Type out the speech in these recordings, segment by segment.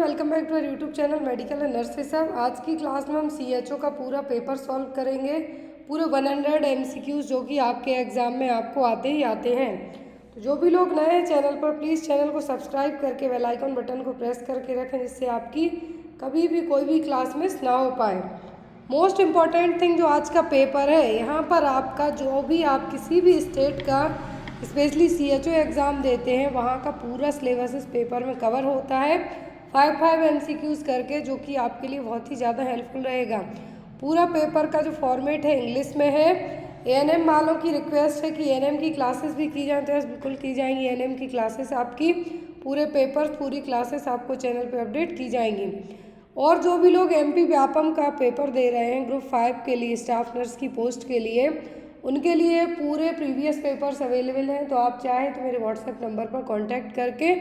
Welcome back to our YouTube channel medical and nurses सब। आज की क्लास में हम सीएचओ का पूरा पेपर सॉल्व करेंगे, पूरे 100 एमसीक्यूज जो कि आपके एग्ज़ाम में आपको आते ही आते हैं। तो जो भी लोग नए हैं चैनल पर, प्लीज़ चैनल को सब्सक्राइब करके बेल आइकन बटन को प्रेस करके रखें, जिससे आपकी कभी भी कोई भी क्लास मिस ना हो पाए। मोस्ट इम्पॉर्टेंट थिंग जो आज का पेपर है, यहाँ पर आपका जो भी आप किसी भी स्टेट का स्पेशली सीएचओ एग्ज़ाम देते हैं वहाँ का पूरा सिलेबस इस पेपर में कवर होता है 5 एमसीक्यूज़ करके, जो कि आपके लिए बहुत ही ज़्यादा हेल्पफुल रहेगा। पूरा पेपर का जो फॉर्मेट है इंग्लिश में है। एएनएम वालों की रिक्वेस्ट है कि एएनएम की क्लासेस भी की जाए, तो यस बिल्कुल की जाएंगी। एएनएम की क्लासेस आपकी पूरे पेपर्स, पूरी क्लासेस आपको चैनल पे अपडेट की जाएंगी। और जो भी लोग एमपी व्यापम का पेपर दे रहे हैं ग्रुप 5 के लिए, स्टाफ नर्स की पोस्ट के लिए, उनके लिए पूरे प्रीवियस पेपर्स अवेलेबल हैं। तो आप चाहें तो मेरे व्हाट्सएप नंबर पर कांटेक्ट करके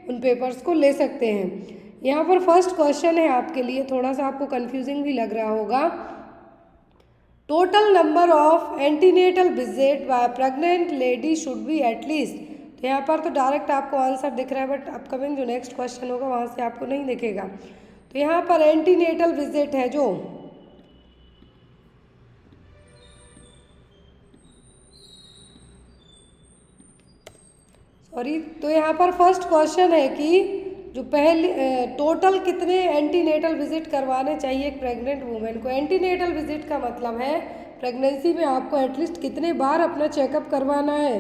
उन पेपर्स को ले सकते हैं। यहाँ पर फर्स्ट क्वेश्चन है आपके लिए, थोड़ा सा आपको कंफ्यूजिंग भी लग रहा होगा। Total number of antenatal visit bye pregnant lady should be at least. तो यहाँ पर तो डायरेक्ट आपको आंसर दिख रहा है, बट अपकमिंग जो नेक्स्ट क्वेश्चन होगा वहाँ से आपको नहीं दिखेगा। तो यहाँ पर एंटीनेटल विजिट है जो तो यहाँ पर फर्स्ट क्वेश्चन है कि जो पहले टोटल कितने एंटीनेटल विजिट करवाने चाहिए एक प्रेग्नेंट वुमेन को। एंटीनेटल विजिट का मतलब है प्रेगनेंसी में आपको एटलीस्ट कितने बार अपना चेकअप करवाना है।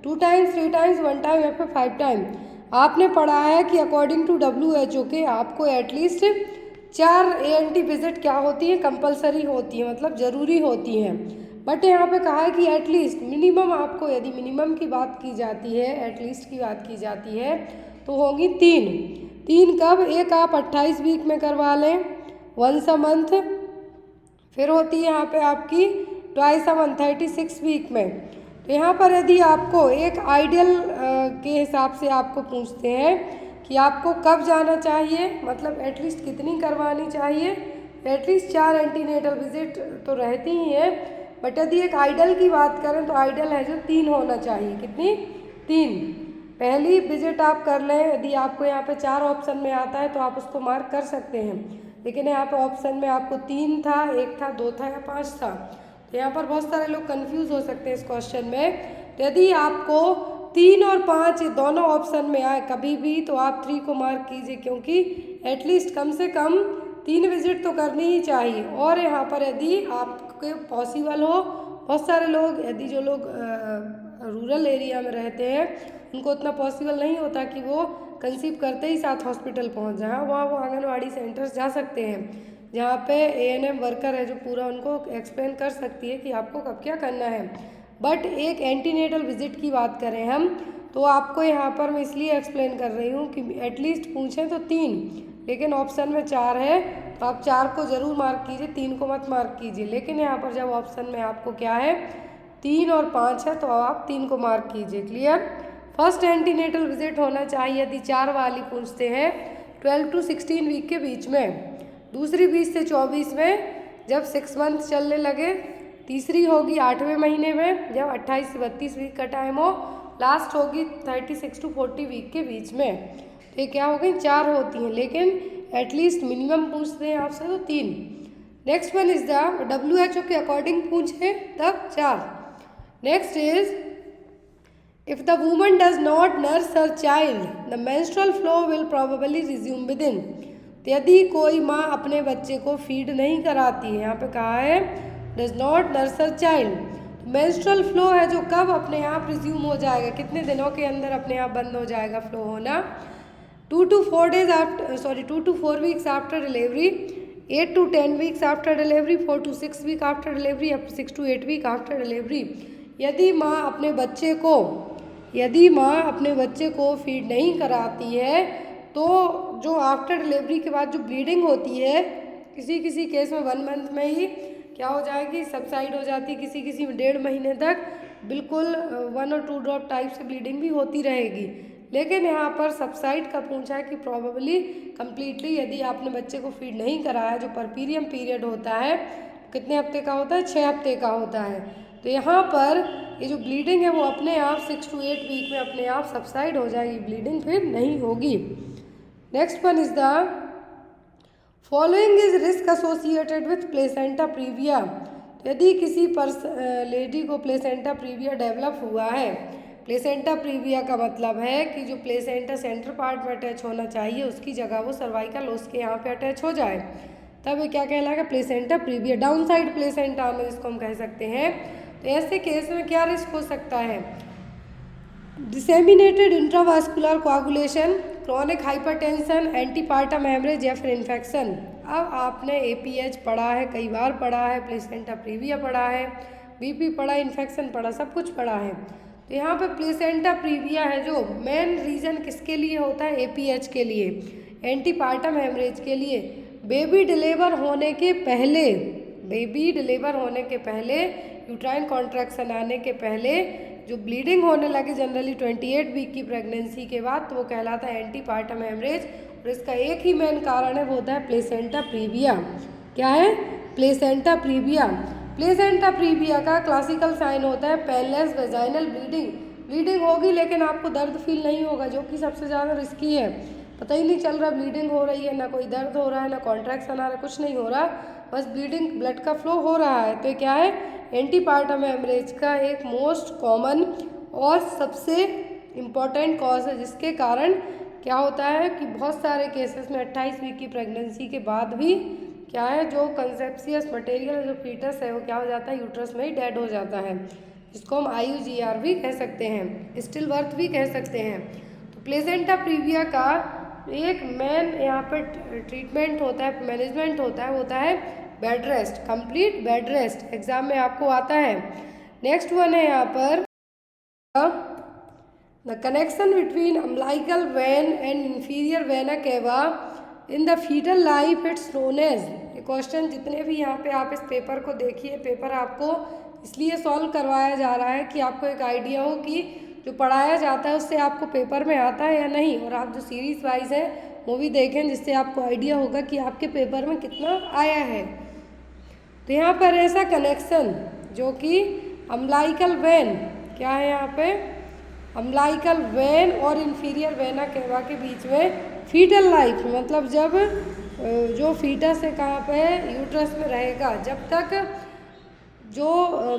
2 टाइम्स, 3 टाइम्स, 1 टाइम या फिर 5 टाइम। आपने पढ़ा है कि अकॉर्डिंग टू WHO के आपको एटलीस्ट 4 ANT विजिट क्या होती है, कंपलसरी होती है, मतलब ज़रूरी होती हैं। बट यहाँ पे कहा है कि एटलीस्ट मिनिमम आपको, यदि मिनिमम की बात की जाती है, एटलीस्ट की बात की जाती है, तो होंगी 3 कब? एक आप 28 वीक में करवा लें, 1 मंथ। फिर होती है यहाँ पे आपकी 2 मंथ 36 वीक में। तो यहाँ पर यदि आपको एक आइडियल के हिसाब से आपको पूछते हैं कि आपको कब जाना चाहिए, मतलब एटलीस्ट कितनी करवानी चाहिए, एटलीस्ट 4 एंटीनेटल विजिट तो रहती ही है। बट यदि एक आइडल की बात करें तो आइडल है जो 3 होना चाहिए। कितनी? 3। पहली विजिट आप कर लें, यदि आपको यहाँ पे 4 ऑप्शन में आता है तो आप उसको मार्क कर सकते हैं, लेकिन यहाँ पे ऑप्शन में आपको 3 था, 1 था, 2 था या 5 था। तो यहाँ पर बहुत सारे लोग कंफ्यूज हो सकते हैं इस क्वेश्चन में। तो यदि आपको 3 और 5 दोनों ऑप्शन में आए कभी भी, तो आप 3 को मार्क कीजिए, क्योंकि एटलीस्ट कम से कम 3 विजिट तो करनी ही चाहिए। और यहाँ पर यदि आपके पॉसिबल हो, बहुत सारे लोग, यदि जो लोग रूरल एरिया में रहते हैं उनको उतना पॉसिबल नहीं होता कि वो कंसीव करते ही साथ हॉस्पिटल पहुंच जाए, वहाँ वो आंगनवाड़ी सेंटर्स जा सकते हैं, जहाँ पे ANM वर्कर है जो पूरा उनको एक्सप्लेन कर सकती है कि आपको कब क्या करना है। बट एक एंटीनेटल विजिट की बात करें हम, तो आपको यहाँ पर मैं इसलिए एक्सप्लेन कर रही हूँ कि एटलीस्ट पूछें तो 3, लेकिन ऑप्शन में 4 है, तो आप 4 को ज़रूर मार्क कीजिए, 3 को मत मार्क कीजिए। लेकिन यहाँ पर जब ऑप्शन में आपको क्या है, 3 और 5 है, तो आप 3 को मार्क कीजिए। क्लियर? फर्स्ट एंटीनेटल विजिट होना चाहिए, यदि 4 वाली पूछते हैं, 12 to 16 वीक के बीच में। दूसरी 20 से 24 में, जब 6 मंथ चलने लगे। तीसरी होगी 8वें महीने में, जब 28 से 32 वीक का टाइम हो। लास्ट होगी 36 to 40 वीक के बीच में। तो ये क्या हो गई? 4 होती हैं, लेकिन एटलीस्ट मिनिमम पूछते हैं आपसे तो 3। Next one is the WHO के अकॉर्डिंग पूछे तब 4। Next is if the woman does not nurse her child, the menstrual flow will probably resume within। तो यदि कोई माँ अपने बच्चे को फीड नहीं कराती है, यहाँ पे कहा है does not nurse her child, तो menstrual flow है जो कब अपने आप रिज्यूम हो जाएगा, कितने दिनों के अंदर अपने आप बंद हो जाएगा फ्लो होना? 2 to 4 weeks after delivery, 8 to 10 weeks after delivery, 4 to 6 week after delivery, up to 6 to 8 week after delivery। यदि माँ अपने बच्चे को फीड नहीं कराती है, तो जो आफ्टर डिलीवरी के बाद जो ब्लीडिंग होती है, किसी केस में 1 मंथ में ही क्या हो जाएगी, सबसाइड हो जाती है, किसी में 1.5 महीने तक बिल्कुल 1 और 2 ड्रॉप टाइप से ब्लीडिंग भी होती रहेगी। लेकिन यहाँ पर सबसाइड का पूछा है कि प्रॉबेबली कम्प्लीटली यदि आपने बच्चे को फीड नहीं कराया, जो परपीरियम पीरियड होता है कितने हफ्ते का होता है? 6 हफ्ते का होता है। तो यहाँ पर ये जो ब्लीडिंग है वो अपने आप 6 to 8 वीक में अपने आप सबसाइड हो जाएगी, ब्लीडिंग फिर नहीं होगी। Next one is the following is risk associated with placenta previa. यदि किसी लेडी को प्लेसेंटा प्रीविया डेवलप हुआ है, प्लेसेंटा प्रीविया का मतलब है कि जो प्लेसेंटा सेंटर पार्ट में अटैच होना चाहिए उसकी जगह वो सर्वाइकल उसके यहाँ पे अटैच हो जाए, तब ये क्या कहलाएगा, placenta previa. Down side placenta आना जिसको हम कह सकते हैं। तो ऐसे केस में क्या रिस्क हो सकता है, disseminated intravascular coagulation, chronic hypertension, antepartum haemorrhage या फिर इन्फेक्शन। अब आपने APH पढ़ा है, कई बार पढ़ा है, प्लेसेंटा प्रीविया पढ़ा है, BP पढ़ा, इन्फेक्शन पढ़ा, सब कुछ पढ़ा है। तो यहाँ पे प्लेसेंटा प्रीविया है जो मेन रीज़न किसके लिए होता है, APH के लिए, एंटीपार्टम हेमरेज के लिए, बेबी डिलीवर होने के पहले, यूट्राइन कॉन्ट्रैक्शन आने के पहले जो ब्लीडिंग होने लगे जनरली 28 वीक की प्रेगनेंसी के बाद, तो वो कहलाता है एंटीपार्टम हेमरेज। और इसका एक ही मेन कारण है, वो होता है प्लेसेंटा प्रीविया। क्या है, प्लेसेंटा प्रीविया। प्लेसेंटा प्रीविया का क्लासिकल साइन होता है पेनलेस वेजाइनल ब्लीडिंग होगी लेकिन आपको दर्द फील नहीं होगा, जो कि सबसे ज़्यादा रिस्की है। पता ही नहीं चल रहा ब्लीडिंग हो रही है, ना कोई दर्द हो रहा है, ना कॉन्ट्रैक्शन आ रहा है, कुछ नहीं हो रहा, बस ब्लीडिंग, ब्लड का फ्लो हो रहा है। तो क्या है, एंटीपार्टम हेमरेज का एक मोस्ट कॉमन और सबसे इम्पॉर्टेंट कॉज है, जिसके कारण क्या होता है कि बहुत सारे केसेस में 28 वीक की प्रेगनेंसी के बाद भी क्या है, जो कंसेप्शियस मटेरियल जो फीटस है वो क्या हो जाता है, यूट्रस में ही डेड हो जाता है, जिसको हम IUGR भी कह सकते हैं, स्टिल बर्थ भी कह सकते हैं। तो प्लेसेंटा प्रीविया का एक मेन यहाँ पर ट्रीटमेंट होता है, मैनेजमेंट होता है bed rest, complete bed rest, exam में आपको आता है। नेक्स्ट वन है यहाँ पर the connection between umbilical vein and inferior vena cava in the foetal life, it's known as. ये क्वेश्चन जितने भी यहाँ पे आप इस पेपर को देखिए, पेपर आपको इसलिए सॉल्व करवाया जा रहा है कि आपको एक आइडिया हो कि जो पढ़ाया जाता है उससे आपको पेपर में आता है या नहीं, और आप जो सीरीज वाइज है वो भी देखें, जिससे आपको आइडिया होगा कि आपके पेपर में कितना आया है। तो यहाँ पर ऐसा कनेक्शन जो कि अम्बिलिकल वेन, क्या है यहाँ पे, अम्बिलिकल वेन और इंफीरियर वेना केवा के बीच में फीटल लाइफ, मतलब जब जो फीटस है कहाँ पे, यूट्रस में रहेगा, जब तक जो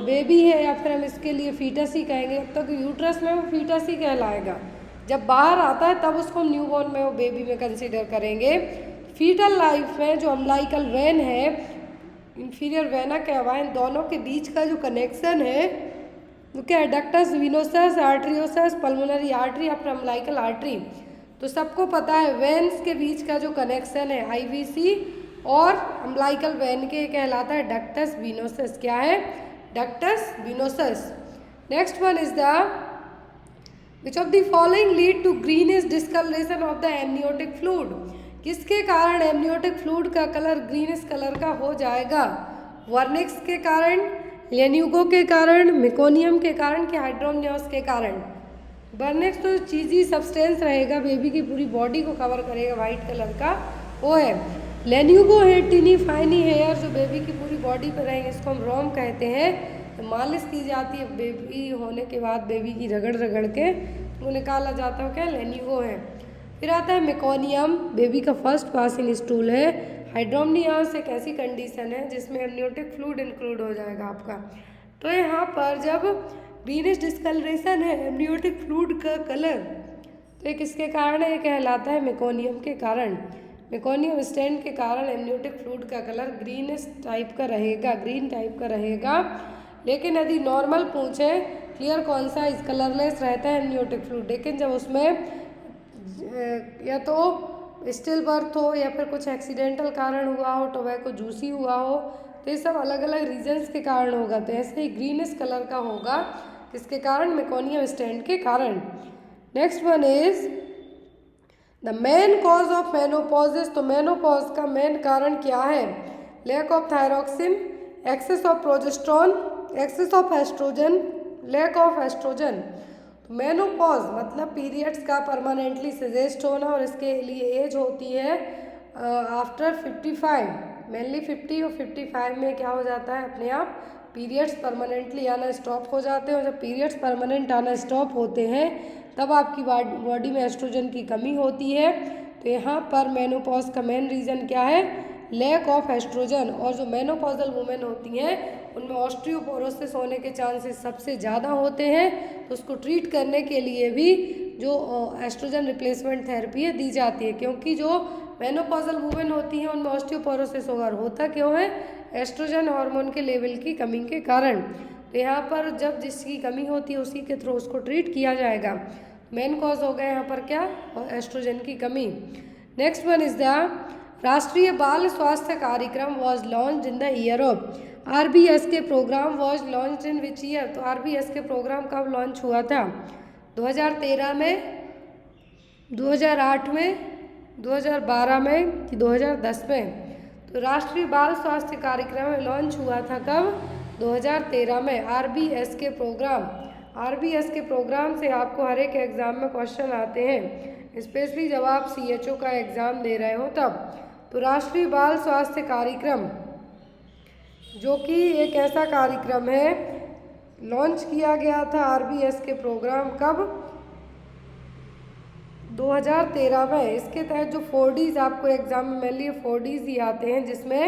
बेबी है, या फिर हम इसके लिए फीटस ही कहेंगे, जब तक यूट्रस में वो फीटस ही कहलाएगा, जब बाहर आता है तब उसको न्यूबॉर्न में वो बेबी में कंसिडर करेंगे। फीटल लाइफ में जो अम्बिलिकल वेन है, इंफीरियर वेना केवा, इन दोनों के बीच का जो कनेक्शन है वो क्या है, ductus venosus, arteriosus, pulmonary artery या फिर अम्बिलिकल आर्टरी। तो सबको पता है वेन्स के बीच का जो कनेक्शन है IVC और अम्बिलिकल वेन के कहलाता है डक्टस विनोसस। क्या है, ductus venosus. Next one is the which of the following lead to greenish discolouration of the amniotic fluid. किसके कारण एमनियोटिक फ्लूइड का कलर ग्रीनिश कलर का हो जाएगा, वर्निक्स के कारण, लेन्यूगो के कारण, मेकोनियम के कारण कि हाइड्रोमनियस के कारण। वर्निक्स तो चीज़ी सब्सटेंस रहेगा, बेबी की पूरी बॉडी को कवर करेगा, वाइट कलर का, वो है। लेन्यूगो है टिनी फाइनी हेयर, जो बेबी की पूरी बॉडी पर रहेंगे, इसको हम रोम कहते हैं। तो मालिश की जाती है बेबी होने के बाद, बेबी की रगड़ रगड़ के वो निकाला जाता है, क्या लेन्यूगो है। फिर आता है मेकोनियम, बेबी का फर्स्ट पासिंग स्टूल है। हाइड्रोमनियस एक ऐसी कंडीशन है जिसमें एमनियोटिक फ्लूइड इंक्लूड हो जाएगा आपका। तो यहाँ पर जब ग्रीनिश डिस्कलरेशन है एमनियोटिक फ्लूइड का कलर, तो ये किसके कारण है, ये कहलाता है मेकोनियम के कारण। मेकोनियम स्टैंड के कारण एमनियोटिक फ्लूइड का कलर ग्रीनिश टाइप का रहेगा, ग्रीन टाइप का रहेगा। लेकिन यदि नॉर्मल पूछे क्लियर कॉन्साइज कलरलेस रहता है एमनियोटिक फ्लूइड, लेकिन जब उसमें या तो स्टिल बर्थ हो या फिर कुछ एक्सीडेंटल कारण हुआ हो, टोबैको जूसी हुआ हो, तो ये सब अलग अलग रीजन्स के कारण होगा। तो ऐसे ही ग्रीनिश कलर का होगा, किसके कारण, मेकोनियम स्टैंड के कारण। Next one is the main cause of menopause is. तो मेनोपॉज का मेन कारण क्या है, lack of thyroxine, excess of progesterone, excess of estrogen, lack of estrogen. Menopause मतलब पीरियड्स का परमानेंटली सजेस्ट होना, और इसके लिए एज होती है आफ्टर 55, मेनली 50 और 55 में क्या हो जाता है, अपने आप पीरियड्स परमानेंटली आना स्टॉप हो जाते हैं। और जब पीरियड्स परमानेंट आना स्टॉप होते हैं तब आपकी बॉडी में एस्ट्रोजन की कमी होती है। तो यहाँ पर मेनोपॉज का मेन रीज़न क्या है, लैक ऑफ एस्ट्रोजन। और जो मेनोपॉजल वुमेन होती हैं उनमें ऑस्टियोपोरोसिस होने के चांसेस सबसे ज़्यादा होते हैं, तो उसको ट्रीट करने के लिए भी जो एस्ट्रोजन रिप्लेसमेंट थेरेपी है दी जाती है, क्योंकि जो मेनोपॉजल वुमेन होती हैं उनमें ऑस्टियोपोरोसिस होता क्यों है? एस्ट्रोजन हार्मोन के लेवल की कमी के कारण। तो यहाँ पर जब जिसकी कमी होती है उसी के थ्रू उसको ट्रीट किया जाएगा। मेन कॉज हो गया यहाँ पर क्या? एस्ट्रोजन की कमी। नेक्स्ट वन इज द राष्ट्रीय बाल स्वास्थ्य कार्यक्रम was launch in the year of. RBS के programme was launch in which year? तो RBS के प्रोग्राम कब लॉन्च हुआ था? 2013 में, 2008 में, 2012 में कि 2010 में? तो राष्ट्रीय बाल स्वास्थ्य कार्यक्रम लॉन्च हुआ था कब? 2013 में। RBS के प्रोग्राम से आपको हर एक एग्ज़ाम में क्वेश्चन आते हैं, स्पेशली जब आप CHO का एग्ज़ाम दे रहे हो तब। तो राष्ट्रीय बाल स्वास्थ्य कार्यक्रम जो कि एक ऐसा कार्यक्रम है, लॉन्च किया गया था RBS के प्रोग्राम कब? 2013 में। इसके तहत जो 4Ds आपको एग्जाम में मेनली 4Ds ही आते हैं, जिसमें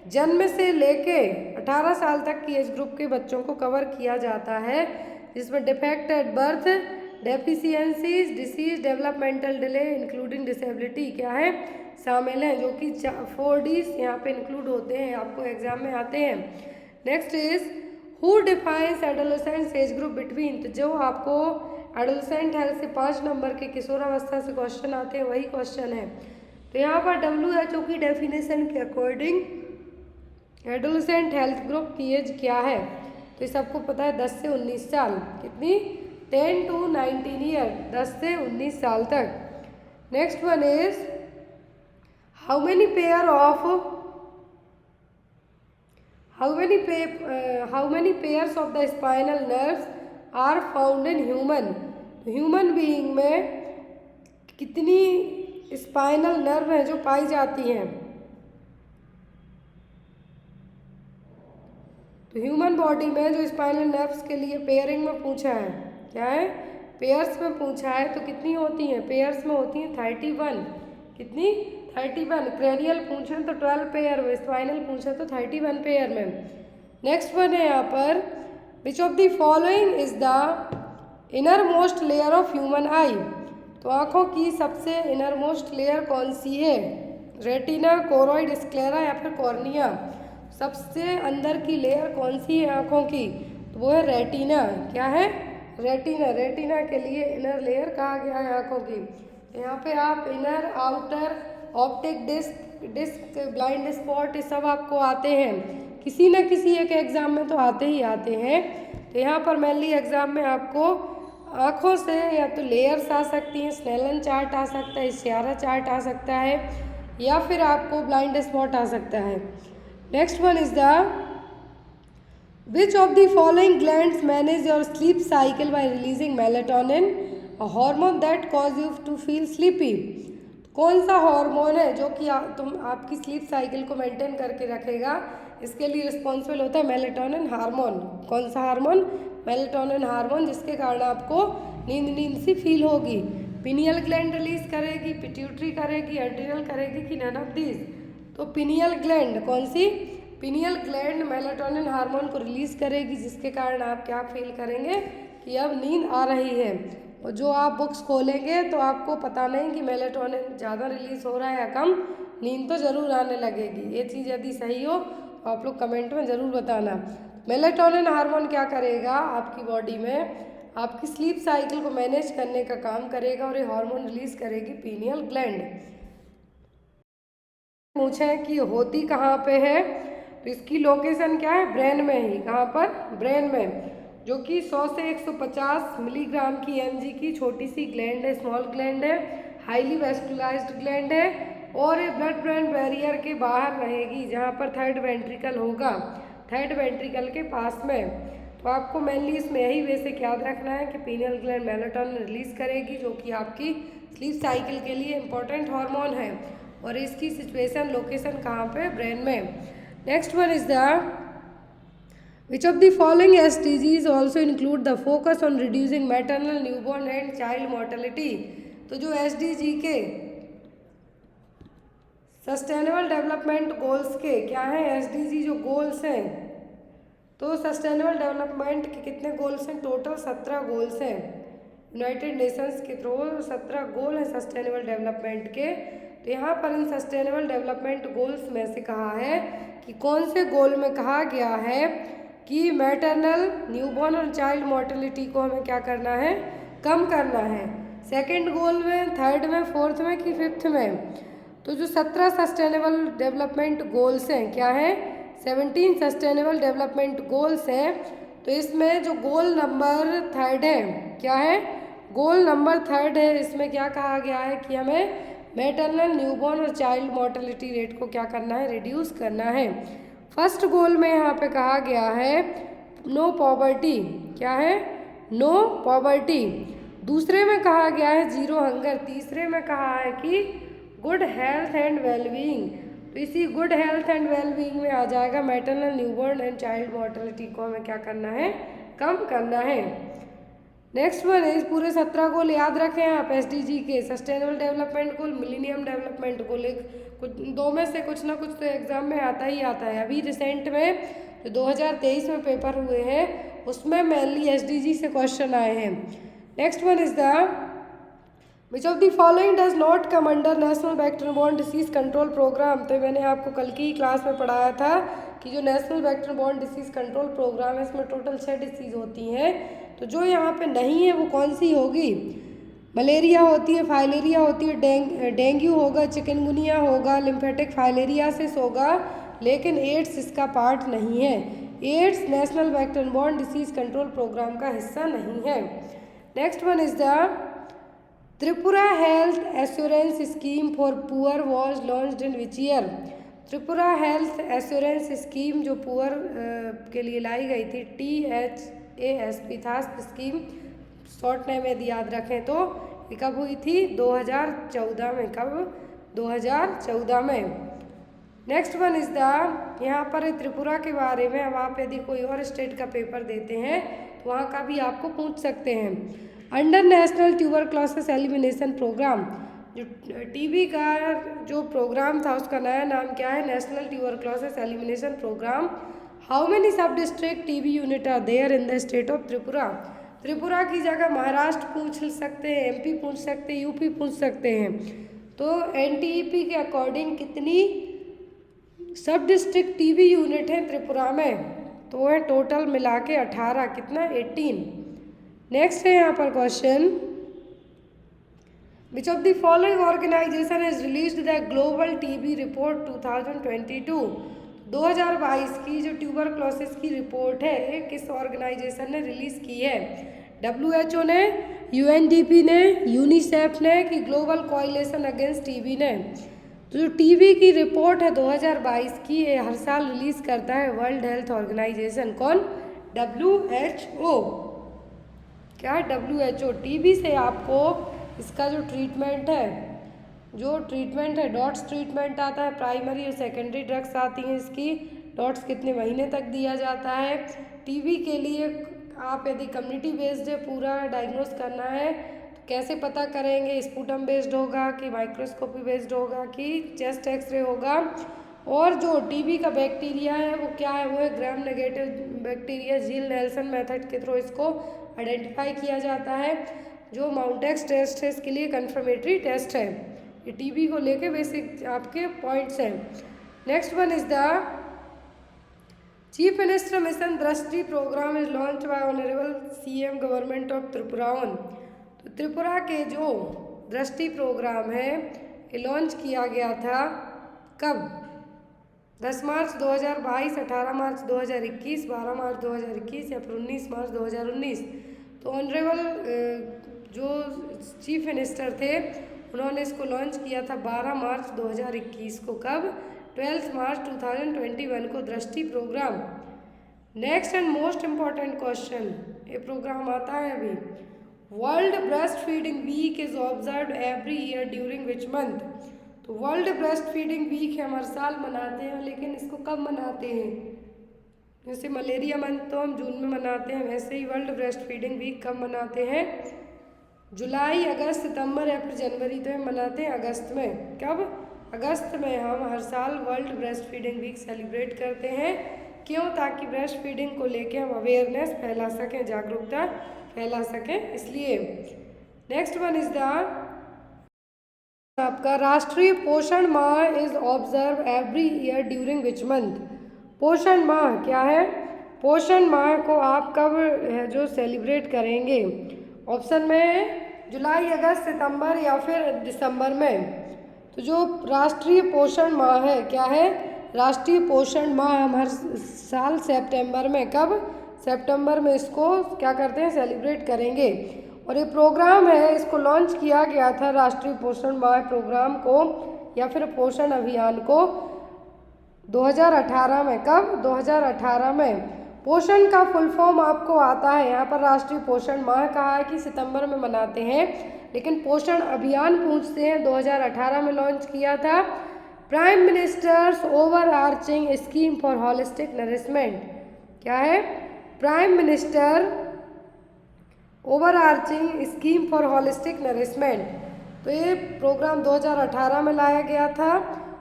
जन्म से लेके 18 साल तक की एज ग्रुप के बच्चों को कवर किया जाता है, जिसमें defect at birth, deficiencies, disease, developmental delay including disability क्या है? शामिल हैं, जो कि 4Ds यहाँ पे इंक्लूड होते हैं, आपको एग्जाम में आते हैं। Next is who defines adolescent age group between. तो जो आपको एडोलेसेंट हेल्थ से 5 नंबर के किशोरावस्था से क्वेश्चन आते हैं वही क्वेश्चन है। तो यहाँ पर WHO की डेफिनेशन के अकॉर्डिंग एडोलेसेंट हेल्थ ग्रुप की एज क्या है? तो ये सबको पता है 10 से 19 साल। कितनी? 10 to 19 ईयर, 10 से 19 साल तक। Next one is how many pairs of the spinal nerves are found in human. Human being में कितनी स्पाइनल नर्व हैं जो पाई जाती हैं? तो ह्यूमन बॉडी में जो स्पाइनल नर्व्स के लिए पेयरिंग में पूछा है, क्या है? पेयर्स में पूछा है, तो कितनी होती हैं? पेयर्स में होती हैं 31। कितनी? 31। क्रेनियल पूछे तो 12 पेयर में, स्पाइनल पूछे तो 31 पेयर में। नेक्स्ट वन है यहाँ पर विच of the following is the inner most layer of human आई। तो आँखों की सबसे इनर मोस्ट लेयर कौन सी है? रेटिना, कोरोइड, स्क्लेरा या फिर कॉर्निया? सबसे अंदर की लेयर कौन सी है आँखों की? तो वो है रेटिना। क्या है? रेटिना। रेटिना के लिए इनर लेयर कहा गया है आँखों की। यहाँ पे आप inner, outer, optic disc, blind spot, ये सब आपको आते हैं, किसी न किसी एक एग्ज़ाम में तो आते ही आते हैं। तो यहाँ पर मेनली एग्ज़ाम में आपको आँखों से या तो लेयर्स आ सकती हैं, स्नेलन चार्ट आ सकता है, इशारा चार्ट आ सकता है, या फिर आपको ब्लाइंड स्पॉट आ सकता है। Next one is the which of the following glands manage your sleep cycle by releasing melatonin, a hormone that cause you to feel sleepy. कौन सा हार्मोन है जो कि आपकी स्लीप साइकिल को मेंटेन करके रखेगा? इसके लिए रिस्पॉन्सिबल होता है मेलेटोनिन हार्मोन। कौन सा हार्मोन? मेलेटोनिन हार्मोन, जिसके कारण आपको नींद सी फील होगी। पिनियल ग्लैंड रिलीज करेगी, पिट्यूटरी करेगी, एड्रिनल करेगी कि नन ऑफ दीज? तो पिनियल ग्लैंड, कौन सी? पिनियल ग्लैंड मेलेटोनिन हार्मोन को रिलीज करेगी, जिसके कारण आप क्या फील करेंगे कि अब नींद आ रही है। और जो आप बुक्स खोलेंगे तो आपको पता नहीं कि मेलेटोनिन ज़्यादा रिलीज हो रहा है या कम, नींद तो ज़रूर आने लगेगी। ये चीज़ यदि सही हो तो आप लोग कमेंट में ज़रूर बताना। मेलेटोनिन हार्मोन क्या करेगा आपकी बॉडी में? आपकी स्लीप साइकिल को मैनेज करने का काम करेगा और ये हार्मोन रिलीज करेगी पिनियल ग्लैंड। पूछे कि होती कहाँ पे है, तो इसकी लोकेशन क्या है? ब्रेन में ही। कहाँ पर? ब्रेन में, जो कि 100 से 150 मिलीग्राम की mg की छोटी सी ग्लैंड है, स्मॉल ग्लैंड है, हाईली वेस्कुलाइज्ड ग्लैंड है, और ये ब्लड ब्रेन बैरियर के बाहर रहेगी, जहाँ पर थर्ड वेंट्रिकल होगा, थर्ड वेंट्रिकल के पास में। तो आपको मेनली इसमें यही बेसिक याद रखना है कि पिनियल ग्लैंड मेलेटोनिन रिलीज करेगी, जो कि आपकी स्लीप साइकिल के लिए इम्पोर्टेंट हार्मोन है, और इसकी सिचुएशन लोकेशन कहाँ पे? ब्रेन में। Next one is the which of the following SDGs also include the focus on reducing maternal, newborn and child mortality. तो जो SDG के सस्टेनेबल डेवलपमेंट गोल्स के क्या हैं, एसडीजी जो गोल्स हैं, तो सस्टेनेबल डेवलपमेंट के कितने गोल्स हैं, टोटल 17 गोल्स हैं यूनाइटेड नेशंस के थ्रू, 17 गोल हैं सस्टेनेबल डेवलपमेंट के। तो यहाँ पर इन सस्टेनेबल डेवलपमेंट गोल्स में से कहा है कि कौन से गोल में कहा गया है कि मैटरनल न्यूबॉर्न और चाइल्ड मोर्टेलिटी को हमें क्या करना है, कम करना है। सेकंड गोल में, थर्ड में, फोर्थ में कि फिफ्थ में? तो जो 17 सस्टेनेबल डेवलपमेंट गोल्स हैं क्या हैं, 17 सस्टेनेबल डेवलपमेंट गोल्स हैं। तो इसमें जो गोल नंबर थर्ड है क्या है, गोल नंबर थर्ड है, इसमें क्या कहा गया है कि हमें मैटरनल न्यूबॉर्न और चाइल्ड मोर्टेलिटी रेट को क्या करना है, रिड्यूस करना है। फर्स्ट गोल में यहाँ पे कहा गया है नो पॉवर्टी, क्या है, नो पॉवर्टी। दूसरे में कहा गया है जीरो हंगर। तीसरे में कहा है कि गुड हेल्थ एंड वेलबींग। तो इसी गुड हेल्थ एंड वेलबींग में आ जाएगा maternal newborn and child mortality को हमें क्या करना है, कम करना है। नेक्स्ट वन है, पूरे 17 गोल याद रखें आप एसडीजी के, sustainable development goal, millennium development goal, कुछ दो में से कुछ ना कुछ तो एग्जाम में आता ही आता है। अभी रिसेंट में जो 2023 में पेपर हुए हैं उसमें मेनली एसडीजी से क्वेश्चन आए हैं। Next one is the which of the following does not come under national vector borne disease control programme. तो मैंने आपको कल की क्लास में पढ़ाया था कि जो national vector borne disease control programme है इसमें टोटल 6 डिसीज होती हैं। तो जो यहाँ पे नहीं है वो कौन सी होगी, मलेरिया होती है, फाइलेरिया होती है, डेंगू होगा, चिकनगुनिया होगा, लिम्फेटिक फाइलेरियासिस होगा, लेकिन एड्स इसका पार्ट नहीं है। AIDS national vector borne disease control programme का हिस्सा नहीं है। Next one is the Tripura health assurance scheme for poor was launched in which year. Tripura health assurance scheme जो पुअर के लिए लाई गई थी, THASP था स्कीम, शॉर्ट नेम यदि याद रखें तो ये कब हुई थी, 2014 में। कब, 2014 में। नेक्स्ट वन इज द, यहाँ पर त्रिपुरा के बारे में अब आप यदि कोई और स्टेट का पेपर देते हैं तो वहाँ का भी आपको पूछ सकते हैं। Under national tuberculosis elimination programme, जो टीबी का जो प्रोग्राम था उसका नया नाम क्या है, national tuberculosis elimination programme. How many sub district TB unit are there in the state of Tripura. Tripura की जगह महाराष्ट्र पूछ सकते हैं, MP पूछ सकते हैं, UP पूछ सकते हैं। तो NTEP के अकॉर्डिंग कितनी सब डिस्ट्रिक्ट टीबी यूनिट है त्रिपुरा में, तो वो है टोटल मिला के 18, कितना, 18। नेक्स्ट है यहाँ पर question, which of the following organisation has released the global TB report 2022। 2022 की जो ट्यूबरक्लोसिस की रिपोर्ट है ये किस ऑर्गेनाइजेशन ने रिलीज की है, WHO ने, UNDP ने, यूनिसेफ ने कि ग्लोबल कोएलिशन अगेंस्ट टीबी ने। तो जो टीबी की रिपोर्ट है 2022 की, ये हर साल रिलीज करता है वर्ल्ड हेल्थ ऑर्गेनाइजेशन। कौन, WHO। क्या, WHO। टीबी से आपको इसका जो ट्रीटमेंट है, डॉट्स ट्रीटमेंट आता है, प्राइमरी और सेकेंडरी ड्रग्स आती हैं इसकी, डॉट्स कितने महीने तक दिया जाता है। टीबी के लिए आप यदि कम्युनिटी बेस्ड है पूरा डायग्नोस करना है तो कैसे पता करेंगे, स्पूटम बेस्ड होगा कि माइक्रोस्कोपी बेस्ड होगा कि चेस्ट एक्सरे होगा। और जो टीबी का बैक्टीरिया है वो क्या है, वो है ग्राम नेगेटिव बैक्टीरिया। जील नेल्सन मेथड के थ्रू इसको आइडेंटिफाई किया जाता है। जो माउंटेक्स टेस्ट है इसके लिए कंफर्मेटरी टेस्ट है। ये टीबी को लेके बेसिक आपके पॉइंट्स हैं। Next one is the chief minister mission Drishti programme is launch by honourable CM government of Tripura on. तो त्रिपुरा के जो दृष्टि प्रोग्राम है ये लॉन्च किया गया था कब, 10 मार्च 2022, 18 मार्च 2021, 12 मार्च 2021 या फिर 19 मार्च 2019। तो ऑनरेबल जो चीफ मिनिस्टर थे उन्होंने इसको लॉन्च किया था 12 मार्च 2021 को। कब, 12 मार्च 2021 को Drishti programme. Next and most important question, ये प्रोग्राम आता है अभी, world breast feeding week is observed every year during which month. तो वर्ल्ड ब्रेस्ट फीडिंग वीक है, हर साल मनाते हैं, लेकिन इसको कब मनाते हैं, जैसे मलेरिया मंथ तो हम जून में मनाते हैं, वैसे ही वर्ल्ड ब्रेस्ट फीडिंग वीक कब मनाते हैं, जुलाई, अगस्त, सितंबर या फिर जनवरी, तो हम मनाते हैं अगस्त में। कब, अगस्त में हम हर साल world breast feeding week celebrate करते हैं। क्यों? ताकि ब्रेस्ट फीडिंग को लेके हम अवेयरनेस फैला सकें, जागरूकता फैला सकें, इसलिए। नेक्स्ट वन इज द आपका राष्ट्रीय पोषण माह is observe every year during which month. पोषण माह क्या है? पोषण माह को आप कब है जो सेलिब्रेट करेंगे? ऑप्शन में है जुलाई, अगस्त, सितंबर या फिर दिसंबर में। तो जो राष्ट्रीय पोषण माह है, क्या है? राष्ट्रीय पोषण माह हम हर साल सितंबर में, कब? सितंबर में इसको क्या करते हैं? सेलिब्रेट करेंगे। और ये प्रोग्राम है, इसको लॉन्च किया गया था राष्ट्रीय पोषण माह प्रोग्राम को या फिर पोषण अभियान को 2018 में। कब? 2018 में। पोषण का फुल फॉर्म आपको आता है, यहाँ पर राष्ट्रीय पोषण माह कहा है कि सितंबर में मनाते हैं, लेकिन पोषण अभियान पूछते हैं 2018 में लॉन्च किया था। Prime ministers over arching scheme for holistic nourishment. क्या है? Prime minister over arching scheme for holistic nourishment. तो ये प्रोग्राम 2018 में लाया गया था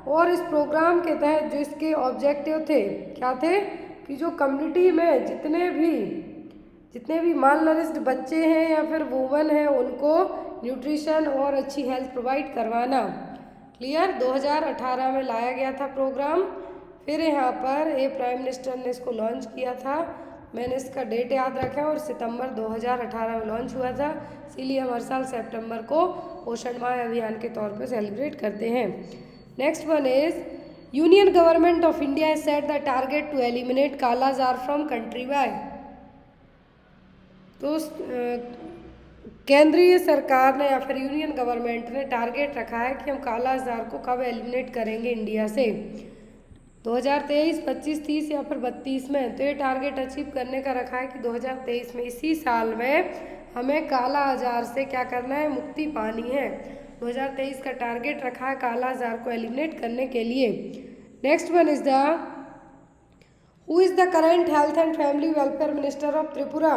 और इस प्रोग्राम के तहत जो इसके ऑब्जेक्टिव थे, क्या थे? कि जो कम्युनिटी में जितने भी माल नरिश्ड बच्चे हैं या फिर वुमन हैं, उनको न्यूट्रिशन और अच्छी हेल्थ प्रोवाइड करवाना। क्लियर? 2018 में लाया गया था प्रोग्राम। फिर यहाँ पर ये प्राइम मिनिस्टर ने इसको लॉन्च किया था, मैंने इसका डेट याद रखा और सितंबर 2018 में लॉन्च हुआ था, इसीलिए हम हर साल सितंबर को पोषण माह अभियान के तौर पे सेलिब्रेट करते हैं। Next one is union government of India has set the target to eliminate kala azar from country by. तो केंद्रीय सरकार ने या फिर यूनियन गवर्नमेंट ने टारगेट रखा है कि हम काला जार को कब एलिमिनेट करेंगे इंडिया से, 2023, 25, 30 या फिर 32 में। तो ये टारगेट अचीव करने का रखा है कि 2023 में, इसी साल में हमें काला आजार से क्या करना है? मुक्ति पानी है। 2023 का टारगेट रखा है काला आजार को एलिमिनेट करने के लिए। Next one is the who is the current health and family welfare minister of Tripura.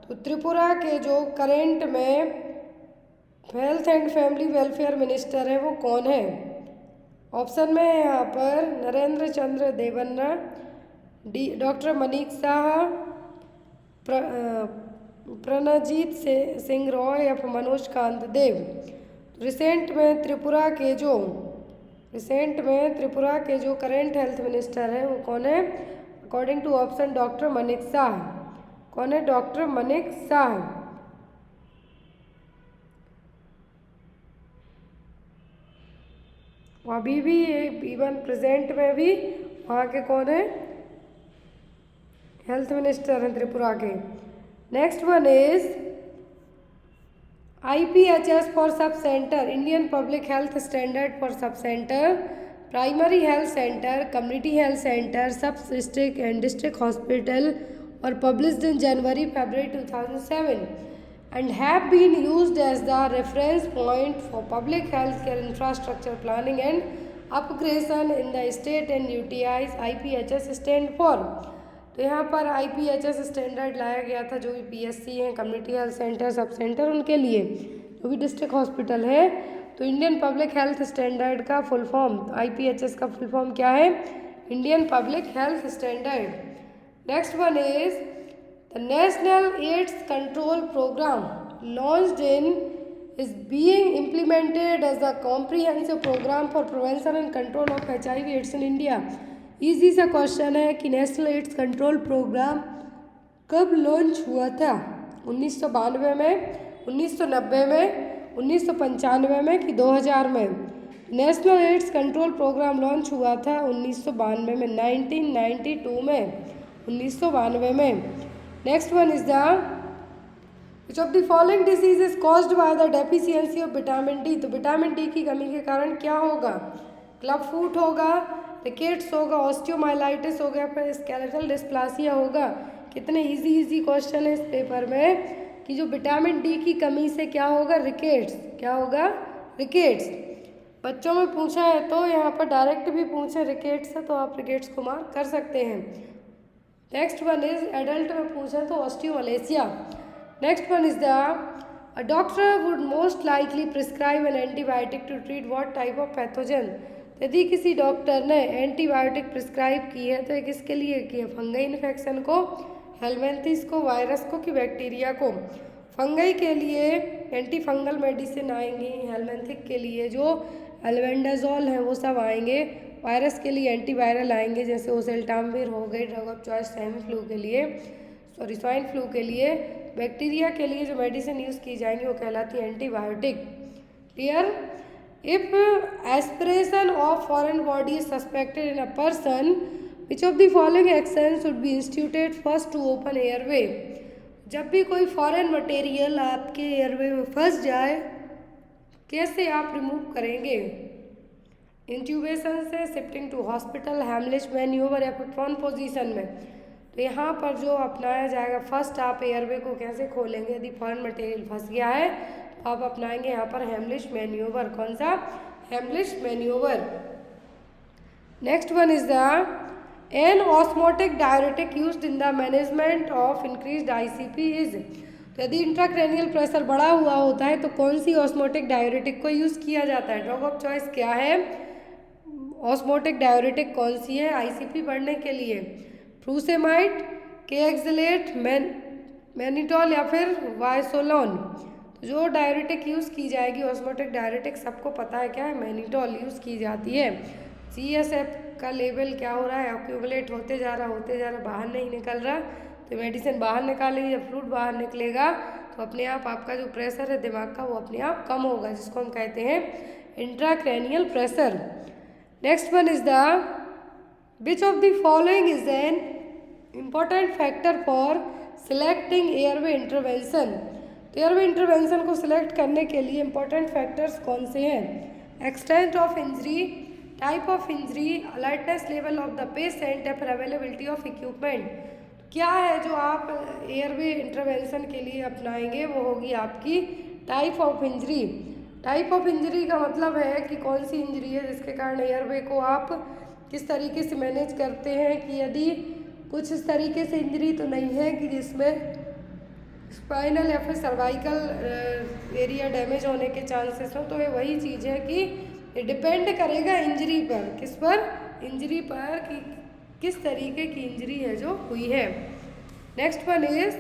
तो त्रिपुरा के जो करेंट में health and family welfare minister है वो कौन है? ऑप्शन में है यहाँ पर नरेंद्र चंद्र देवन्ना, डॉक्टर मनीष शाह, प्रणजीत सिंह रॉय या फिर मनोज कांत देव। रिसेंट में त्रिपुरा के जो करेंट हेल्थ मिनिस्टर हैं वो कौन है? According to option doctor Manish Shah. कौन है? डॉक्टर मनीष शाह। अभी भी इवन प्रेजेंट में भी वहाँ के कौन है? हेल्थ मिनिस्टर हैं त्रिपुरा के। Next one is IPHS for sub centre, Indian public health standard for sub centre, primary health centre, community health centre, सब डिस्ट्रिक्ट एंड डिस्ट्रिक्ट हॉस्पिटल और published in January-February 2007 and have been used as the reference point for public healthcare infrastructure planning and upgradation in the state and UTIs IPHS stand for। तो यहाँ पर IPHS standard लाया गया था जो भी PSC हैं, community health centre, sub centre, उनके लिए जो भी डिस्ट्रिक्ट हॉस्पिटल है। तो इंडियन पब्लिक हेल्थ स्टैंडर्ड का फुल फॉर्म, IPHS का फुल फॉर्म क्या है? Indian public health standard. Next one is the national AIDS control programme launched in is being implemented as a comprehensive program for prevention and control of HIV/AIDS in India। Easy सा question है कि national AIDS control programme कब launch हुआ था? 1992 में, 1990 में, 1995 में कि 2000 में? National AIDS control programme launch हुआ था 1992 में, 1992 में, 1992 में। Next one is the Which of the following disease is caused by the deficiency of vitamin D। तो विटामिन डी की कमी के कारण क्या होगा? क्लब फूट होगा, रिकेट्स होगा, ऑस्टियोमाइलाइटिस हो गया, फिर स्केलेटल डिस्प्लासिया होगा। कितने इजी क्वेश्चन है इस पेपर में कि जो विटामिन डी की कमी से क्या होगा? रिकेट्स। क्या होगा? रिकेट्स। बच्चों में पूछा है तो यहाँ पर डायरेक्ट भी पूछे रिकेट्स है तो आप रिकेट्स को मार्क कर सकते हैं। नेक्स्ट वन इज एडल्ट में पूछे तो osteomalacia. Next one is a doctor would most likely prescribe an antibiotic to treat what type of pathogen। यदि किसी डॉक्टर ने एंटीबायोटिक प्रिस्क्राइब की है तो ये किसके लिए की है? फंगई इन्फेक्शन को, हेलमिंथिस को, वायरस को कि बैक्टीरिया को? फंगई के लिए एंटी फंगल मेडिसिन आएंगी, हेलमिंथिक के लिए जो एल्बेंडाजोल है वो सब आएंगे, वायरस के लिए एंटीवायरल आएंगे जैसे ओसेल्टामिविर हो गई drug of choice swine flu के लिए। बैक्टीरिया के लिए जो मेडिसिन यूज़ की जाएंगी वो कहलाती है antibiotic. Clear? If aspiration of foreign body is suspected in a person, which of the following action should be instituted first to open airway? जब भी कोई फॉरेन मटेरियल आपके एयरवे में फंस जाए, कैसे आप रिमूव करेंगे? इंट्यूबेशन से, शिफ्टिंग टू हॉस्पिटल, हेमलिश मैन्यूवर या फिर प्रोन पोजीशन में? तो यहाँ पर जो अपनाया जाएगा, फर्स्ट आप एयरवे को कैसे खोलेंगे यदि फॉरेन मटेरियल फंस गया है, तो आप अपनाएंगे यहाँ पर हेमलिश मैन्यूवर। कौन सा? Heimlich manoeuvre. Next one is the an osmotic diuretic used in the management of increased ICP is? तो यदि इंट्राक्रैनियल प्रेशर बढ़ा हुआ होता है तो कौन सी ऑस्मोटिक डायरेटिक को यूज़ किया जाता है? ड्रग ऑफ चॉइस क्या है? ऑस्मोटिक डायरेटिक कौन सी है आईसीपी बढ़ने के लिए? फ्रूसेमाइड, केएक्सलेट, मैनिटॉल या फिर वायसोलोन? तो जो डायरेटिक यूज़ की जाएगी ऑस्मोटिक डायरेटिक, सबको पता है क्या है? मैनिटॉल यूज़ की जाती है। CSF का लेवल क्या हो रहा है? एक्यूमुलेट होते जा रहा, बाहर नहीं निकल रहा, तो मेडिसिन बाहर निकालेगी, जब फ्लूइड बाहर निकलेगा तो अपने आप आपका जो प्रेशर है दिमाग का वो अपने आप कम होगा, जिसको हम कहते हैं intracranial pressure. Next one is the which of the following is an important factor for selecting airway intervention? तो एयरवे इंटरवेंशन को सिलेक्ट करने के लिए इंपॉर्टेंट फैक्टर्स कौन से हैं? Extent of injury, type of injury, alertness level of the patient या फिर अवेलेबिलिटी ऑफ इक्विपमेंट? क्या है जो आप एयरवे इंटरवेंशन के लिए अपनाएंगे? वो होगी आपकी type of injury. Type of injury का मतलब है कि कौन सी इंजरी है जिसके कारण एयरवे को आप किस तरीके से मैनेज करते हैं, कि यदि कुछ इस तरीके से इंजरी तो नहीं है कि जिसमें स्पाइनल या फिर सर्वाइकल एरिया डैमेज होने के चांसेस हो, तो ये वही चीज़ है कि ये डिपेंड करेगा इंजरी पर। किस पर? इंजरी पर, कि किस तरीके की इंजरी है जो हुई है। Next one is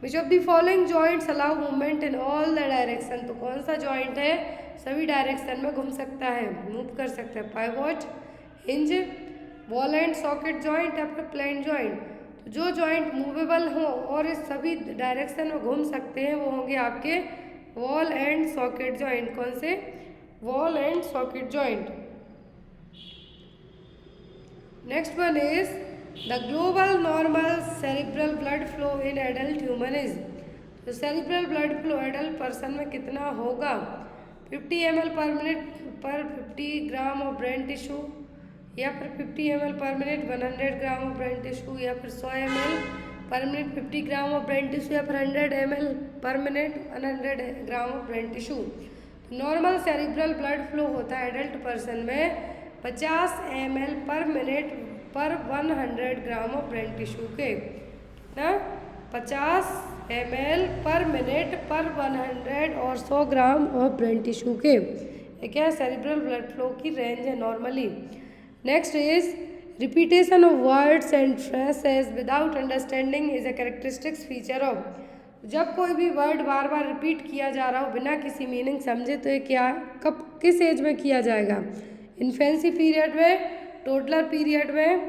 which of the following joints allow movement in all the direction? तो कौन सा जॉइंट है सभी डायरेक्शन में घूम सकता है, मूव कर सकता है? Pivot, hinge, ball and socket joint या फिर प्लेन जॉइंट? तो जो जॉइंट मूवेबल हो और इस सभी डायरेक्शन में घूम सकते हैं वो होंगे आपके वॉल एंड सॉकेट जॉइंट। कौन से? Ball and socket joint. Next one is the global normal cerebral blood flow in adult human is? तो cerebral blood flow adult person में कितना होगा? 50 ml पर मिनट पर 50 ग्राम ऑफ ब्रेन टिश्यू, या फिर 50 ml पर minute 100 gram of brain tissue, या फिर 100 ml पर minute 50 gram of brain tissue, या फिर 100 ml पर minute 100 gram of brain tissue? Normal cerebral blood flow होता है एडल्ट पर्सन में 50 ml पर मिनट पर 100 ग्राम ऑफ ब्रेन टिश्यू के ना, 50 ml पर मिनट पर 100 और 100 ग्राम ऑफ ब्रेन टिश्यू के। ये क्या है? सेरिब्रल ब्लड फ्लो की रेंज है normally. Next is repetition of words and phrases without understanding is a characteristics feature of? जब कोई भी वर्ड बार बार रिपीट किया जा रहा हो बिना किसी मीनिंग समझे, तो ये क्या, कब, किस एज में किया जाएगा? इन्फेंसी पीरियड में, टोडलर पीरियड में,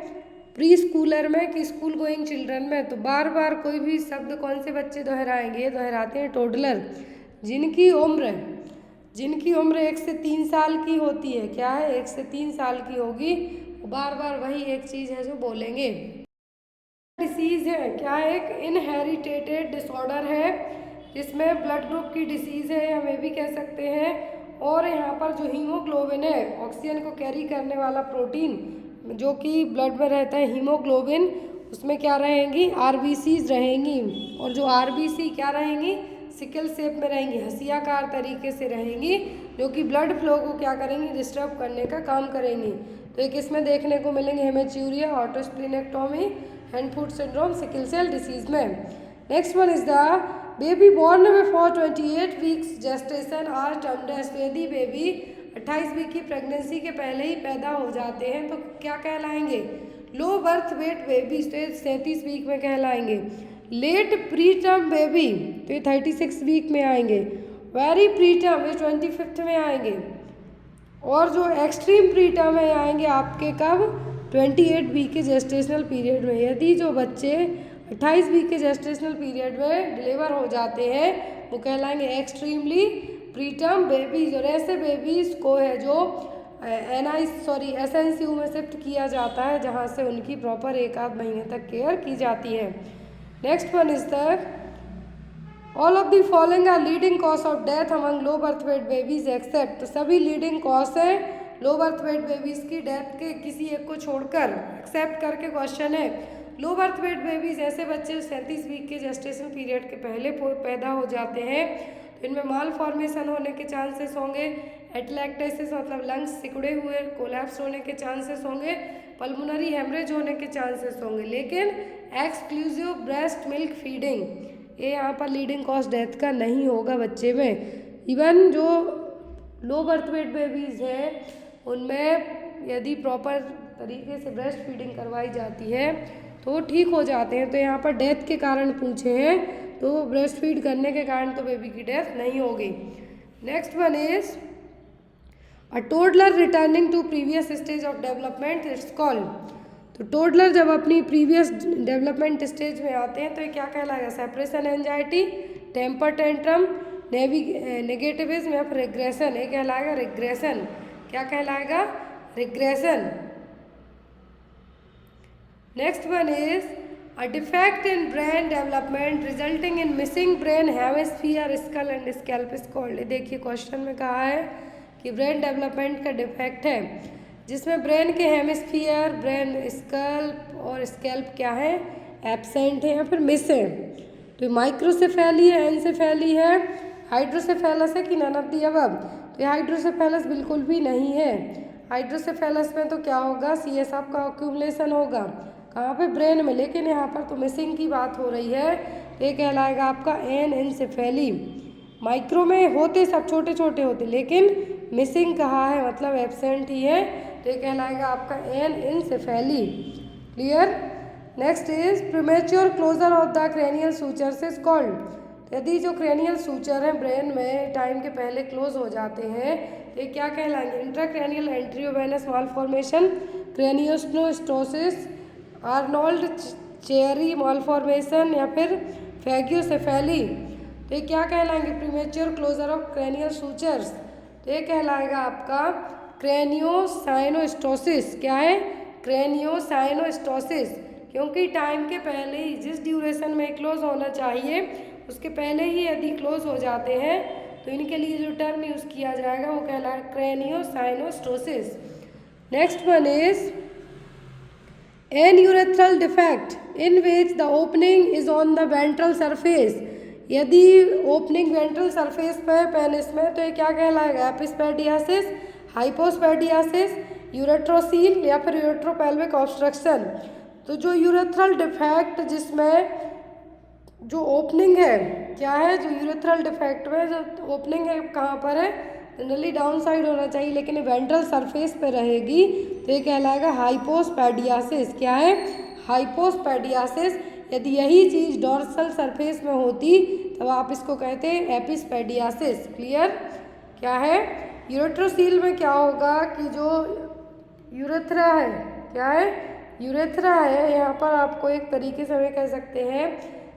प्री स्कूलर में कि स्कूल गोइंग चिल्ड्रन में? तो बार बार कोई भी शब्द कौन से बच्चे दोहराएंगे? दोहराते हैं टोडलर, जिनकी उम्र 1 से 3 साल की होती है। क्या है? 1 से 3 साल की होगी, बार बार वही एक चीज़ है जो बोलेंगे। डिसीज़ है क्या? एक इनहेरिटेड डिसऑर्डर है जिसमें ब्लड ग्रुप की डिसीज़ है, हम ये भी कह सकते हैं। और यहाँ पर जो हीमोग्लोबिन है, ऑक्सीजन को कैरी करने वाला प्रोटीन जो कि ब्लड में रहता है, हीमोग्लोबिन, उसमें क्या रहेंगी? RBCs रहेंगी। और जो RBC क्या रहेंगी? सिकल शेप में रहेंगी, हंसियाकार तरीके से रहेंगी, जो कि ब्लड फ्लो को क्या करेंगी? डिस्टर्ब करने का काम करेंगी। तो एक इसमें देखने को मिलेंगे haematuria, autosplenectomy, hand foot syndrome, sickle cell disease में। Next one is the baby born before 28 weeks gestation are termed as? यदि बेबी 28 वीक की प्रेगनेंसी के पहले ही पैदा हो जाते हैं तो क्या कहलाएंगे? लो बर्थ वेट बेबीज, तो ये 37 वीक में कहलाएंगे। लेट प्री टर्म बेबी, तो ये 36 वीक में आएंगे। वेरी प्री टर्म, ये 25th में आएंगे। और जो एक्सट्रीम प्री टर्म है आएंगे आपके कब? 28 वीक के जेस्टेशनल पीरियड में। यदि जो बच्चे 28 वीक के जेस्टेशनल पीरियड में डिलीवर हो जाते हैं वो कहलाएंगे एक्सट्रीमली प्री टर्म बेबीज। और ऐसे बेबीज को है जो SNCU में शिफ्ट किया जाता है जहाँ से उनकी प्रॉपर 1 आध महीने तक केयर की जाती है। Next one is the all of the following are leading cause of death among low birth weight babies except, तो सभी लीडिंग कॉज है लो बर्थ वेट बेबीज की डेथ के किसी एक को छोड़कर, एक्सेप्ट करके क्वेश्चन है। लो बर्थ वेट बेबीज ऐसे बच्चे 37 वीक के जेस्टेशन पीरियड के पहले पैदा हो जाते हैं तो इनमें माल फॉर्मेशन होने के चांसेस होंगे, एटलैक्टेसिस मतलब लंग्स सिकुड़े हुए कोलैप्स होने के चांसेस होंगे, पल्मोनरी हेमरेज होने के चांसेस होंगे। लेकिन एक्सक्लूसिव ब्रेस्ट मिल्क फीडिंग ये यहाँ पर लीडिंग कॉज डेथ का नहीं होगा बच्चे में। इवन जो लो बर्थ वेट बेबीज़ हैं उनमें यदि प्रॉपर तरीके से ब्रेस्ट फीडिंग करवाई जाती है तो ठीक हो जाते हैं। तो यहाँ पर डेथ के कारण पूछे हैं तो ब्रेस्ट फीड करने के कारण तो बेबी की डेथ नहीं होगी। Next one is a toddler returning to previous stage of development it's called, तो टोडलर जब अपनी प्रीवियस डेवलपमेंट स्टेज में आते हैं तो ये क्या कहलाएगा? Separation anxiety, temper tantrum, negativism या फिर रिग्रेशन, ये कहलाएगा रिग्रेशन। क्या कहलाएगा? Regression. Next one is a defect in brain development resulting in missing brain hemisphere skull and scalp is called. देखिए क्वेश्चन में कहा है कि ब्रेन डेवलपमेंट का डिफेक्ट है जिसमें ब्रेन के हेमिस्फीयर, ब्रेन स्कल्प और स्कैल्प क्या है? एब्सेंट है या फिर मिस है। तो माइक्रोसेफेली है, एनसेफेली है, हाइड्रोसेफेलस है कि नन ऑफ द अबव? तो ये हाइड्रोसेफेलस बिल्कुल भी नहीं है। हाइड्रोसेफेलस में तो क्या होगा? CSF का एक्यूमुलेशन होगा कहाँ पे? ब्रेन में। लेकिन यहाँ पर तो मिसिंग की बात हो रही है तो ये कहलाएगा आपका एनसेफेली। माइक्रो में होते सब छोटे छोटे होते लेकिन मिसिंग कहा है मतलब एब्सेंट ही है तो ये कहलाएगा आपका anencephaly. Clear. Next is premature closure of the cranial sutures is called. यदि जो क्रेनियल सूचर हैं ब्रेन में टाइम के पहले क्लोज हो जाते हैं तो ये क्या कहलाएंगे? Intracranial arteriovenous malformation, craniostosis, Arnold Chiari malformation या फिर फैगियोसेफेली, तो ये क्या कहलाएंगे? Premature closure of cranial sutures, तो ये कहलाएगा आपका क्रेनियोसाइनोस्टोसिस। क्या है? क्रेनियोसाइनोस्टोसिस, क्योंकि टाइम के पहले ही जिस ड्यूरेशन में क्लोज होना चाहिए उसके पहले ही यदि क्लोज हो जाते हैं तो इनके लिए जो टर्म यूज़ किया जाएगा वो कहलाएगा craniosynostosis. Next one is an urethral defect in which the opening is on the ventral surface. यदि ओपनिंग वेंट्रल सरफेस पे पेनिस में तो ये क्या कहलाएगा? एपिस्पेडियासिस, हाइपोस्पेडियासिस, यूरेट्रोसील या फिर यूरेट्रोपेल्विक ऑब्स्ट्रक्शन। तो जो यूरेथ्रल डिफेक्ट जिसमें जो ओपनिंग है क्या है? जो यूरेथ्रल डिफेक्ट में जो ओपनिंग है कहाँ पर है? जनरली डाउन साइड होना चाहिए लेकिन वेंट्रल सरफेस पे रहेगी तो ये कहलाएगा हाइपोस्पेडियासिस। क्या है? हाइपोस्पेडियासिस। यदि यही चीज़ डॉर्सल सरफेस में होती तब आप इसको कहते हैं एपिस्पेडियासिस। क्लियर। क्या है? यूरेट्रोसील में क्या होगा कि जो यूरेथ्रा है, क्या है? यूरेथ्रा है, यहाँ पर आपको एक तरीके से हमें कह सकते हैं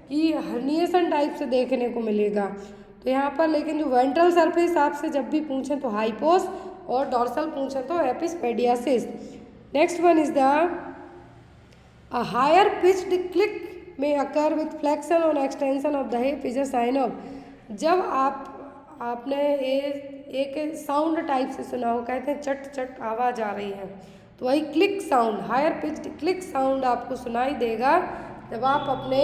कि हर्निएशन टाइप से देखने को मिलेगा। तो यहाँ पर लेकिन जो वेंट्रल सरफेस आपसे जब भी पूछें तो हाइपोस और डॉर्सल पूछें तो epispadias. Next one is the a higher pitched click में अकर विथ फ्लेक्शन और extension of the hip is a sign of. जब आपने एक साउंड टाइप से सुना हो, कहते हैं चट चट आवाज़ आ रही है, तो वही click sound, higher pitched click sound आपको सुनाई देगा जब आप अपने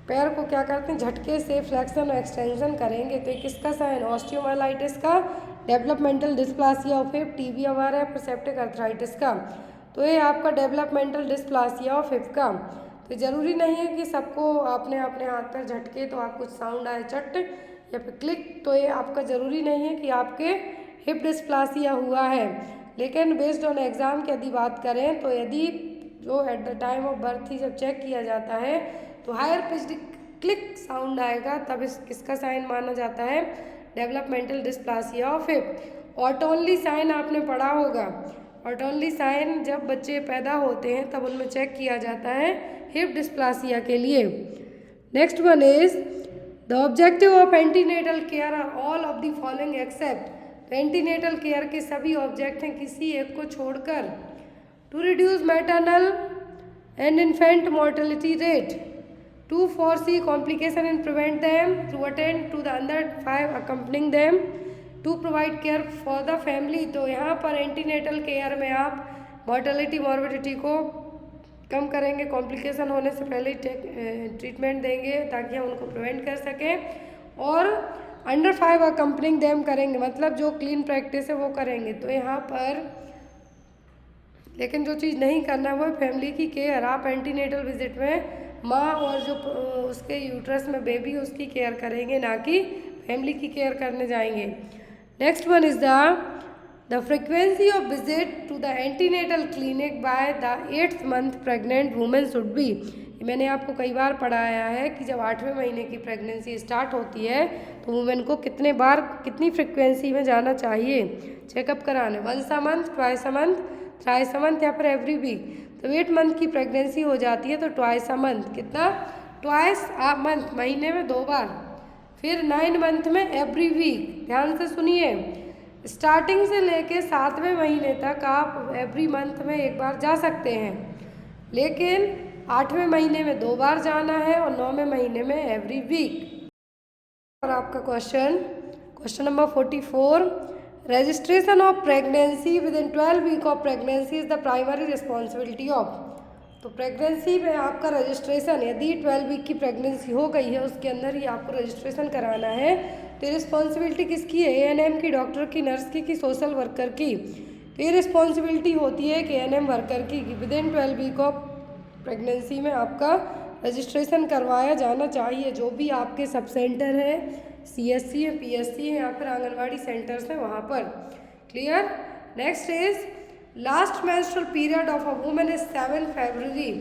पैर को क्या करते हैं? झटके से फ्लेक्शन और एक्सटेंशन करेंगे। तो ये किसका साइन? ऑस्टियोमाइलाइटिस का, डेवलपमेंटल डिस्प्लासिया ऑफ हिप, टीबी हमारा है, परसेप्टिक अर्थराइटिस का। तो ये आपका डेवलपमेंटल डिस्प्लासिया ऑफ हिप का। तो ज़रूरी नहीं है कि सबको आपने अपने हाथ पर झटके तो आप कुछ साउंड आए चट या फिर क्लिक, तो ये आपका ज़रूरी नहीं है कि आपके हिप डिस्प्लासिया हुआ है। लेकिन बेस्ड ऑन एग्ज़ाम की यदि बात करें तो यदि जो at the time of birth ही जब चेक किया जाता है तो हायर पिच्ड क्लिक साउंड आएगा, तब किसका साइन माना जाता है, डेवलपमेंटल डिस्प्लासिया ऑफ हिप। ऑटोनली साइन आपने पढ़ा होगा, ऑटोनली साइन जब बच्चे पैदा होते हैं तब उनमें चेक किया जाता है हिप डिस्प्लासिया के लिए। Next one is the objective of antenatal care are all of the following except. Antenatal care के सभी ऑब्जेक्ट हैं किसी एक को छोड़कर। To reduce maternal and infant mortality rate, to foresee complication and prevent them, to attend to the under 5 accompanying them, to provide care for the family। तो यहाँ पर एंटीनेटल केयर में आप मोर्टेलिटी मॉर्बिडिटी को कम करेंगे, कॉम्प्लिकेशन होने से पहले ट्रीटमेंट देंगे ताकि हम उनको प्रिवेंट कर सकें, और अंडर 5 अकम्पनिंग देम करेंगे, मतलब जो क्लीन प्रैक्टिस है वो करेंगे। तो यहाँ पर लेकिन जो चीज़ नहीं करना है वो फैमिली की केयर। आप एंटीनेटल विजिट में माँ और जो उसके यूट्रस में बेबी उसकी केयर करेंगे, ना कि फैमिली की केयर करने जाएंगे। Next one is the frequency of visit to the antenatal clinic by the 8th month pregnant women should be. मैंने आपको कई बार पढ़ाया है कि जब 8वें महीने की प्रेगनेंसी स्टार्ट होती है तो वुमेन को कितने बार कितनी फ्रिक्वेंसी में जाना चाहिए चेकअप कराने, 1 a month, 2 a month, 3 a month या फिर एवरी वीक। तो 8 मंथ की प्रेगनेंसी हो जाती है तो 2 a month, कितना, 2 a month, महीने में 2 बार। फिर 9 मंथ में एवरी वीक। ध्यान से सुनिए, स्टार्टिंग से लेके 7वें महीने तक आप एवरी मंथ में 1 बार जा सकते हैं, लेकिन 8वें महीने में 2 बार जाना है और 9वें महीने में एवरी वीक। और आपका question number 44, registration of pregnancy within 12 week of pregnancy is the primary responsibility of. तो प्रेगनेंसी में आपका रजिस्ट्रेशन, यदि 12 वीक की प्रेगनेंसी हो गई है उसके अंदर ही आपको रजिस्ट्रेशन कराना है, तो रिस्पॉन्सिबिलिटी किसकी है, ANM की, डॉक्टर की, नर्स की, सोशल वर्कर की। तो ये रिस्पॉन्सिबिलिटी होती है कि ANM वर्कर की within 12 week of pregnancy में आपका रजिस्ट्रेशन करवाया जाना चाहिए। जो भी आपके सब सेंटर है, CSC है, PSC है या फिर आंगनवाड़ी सेंटर्स हैं वहाँ पर। Clear. Next is last menstrual period of a woman is 7 February।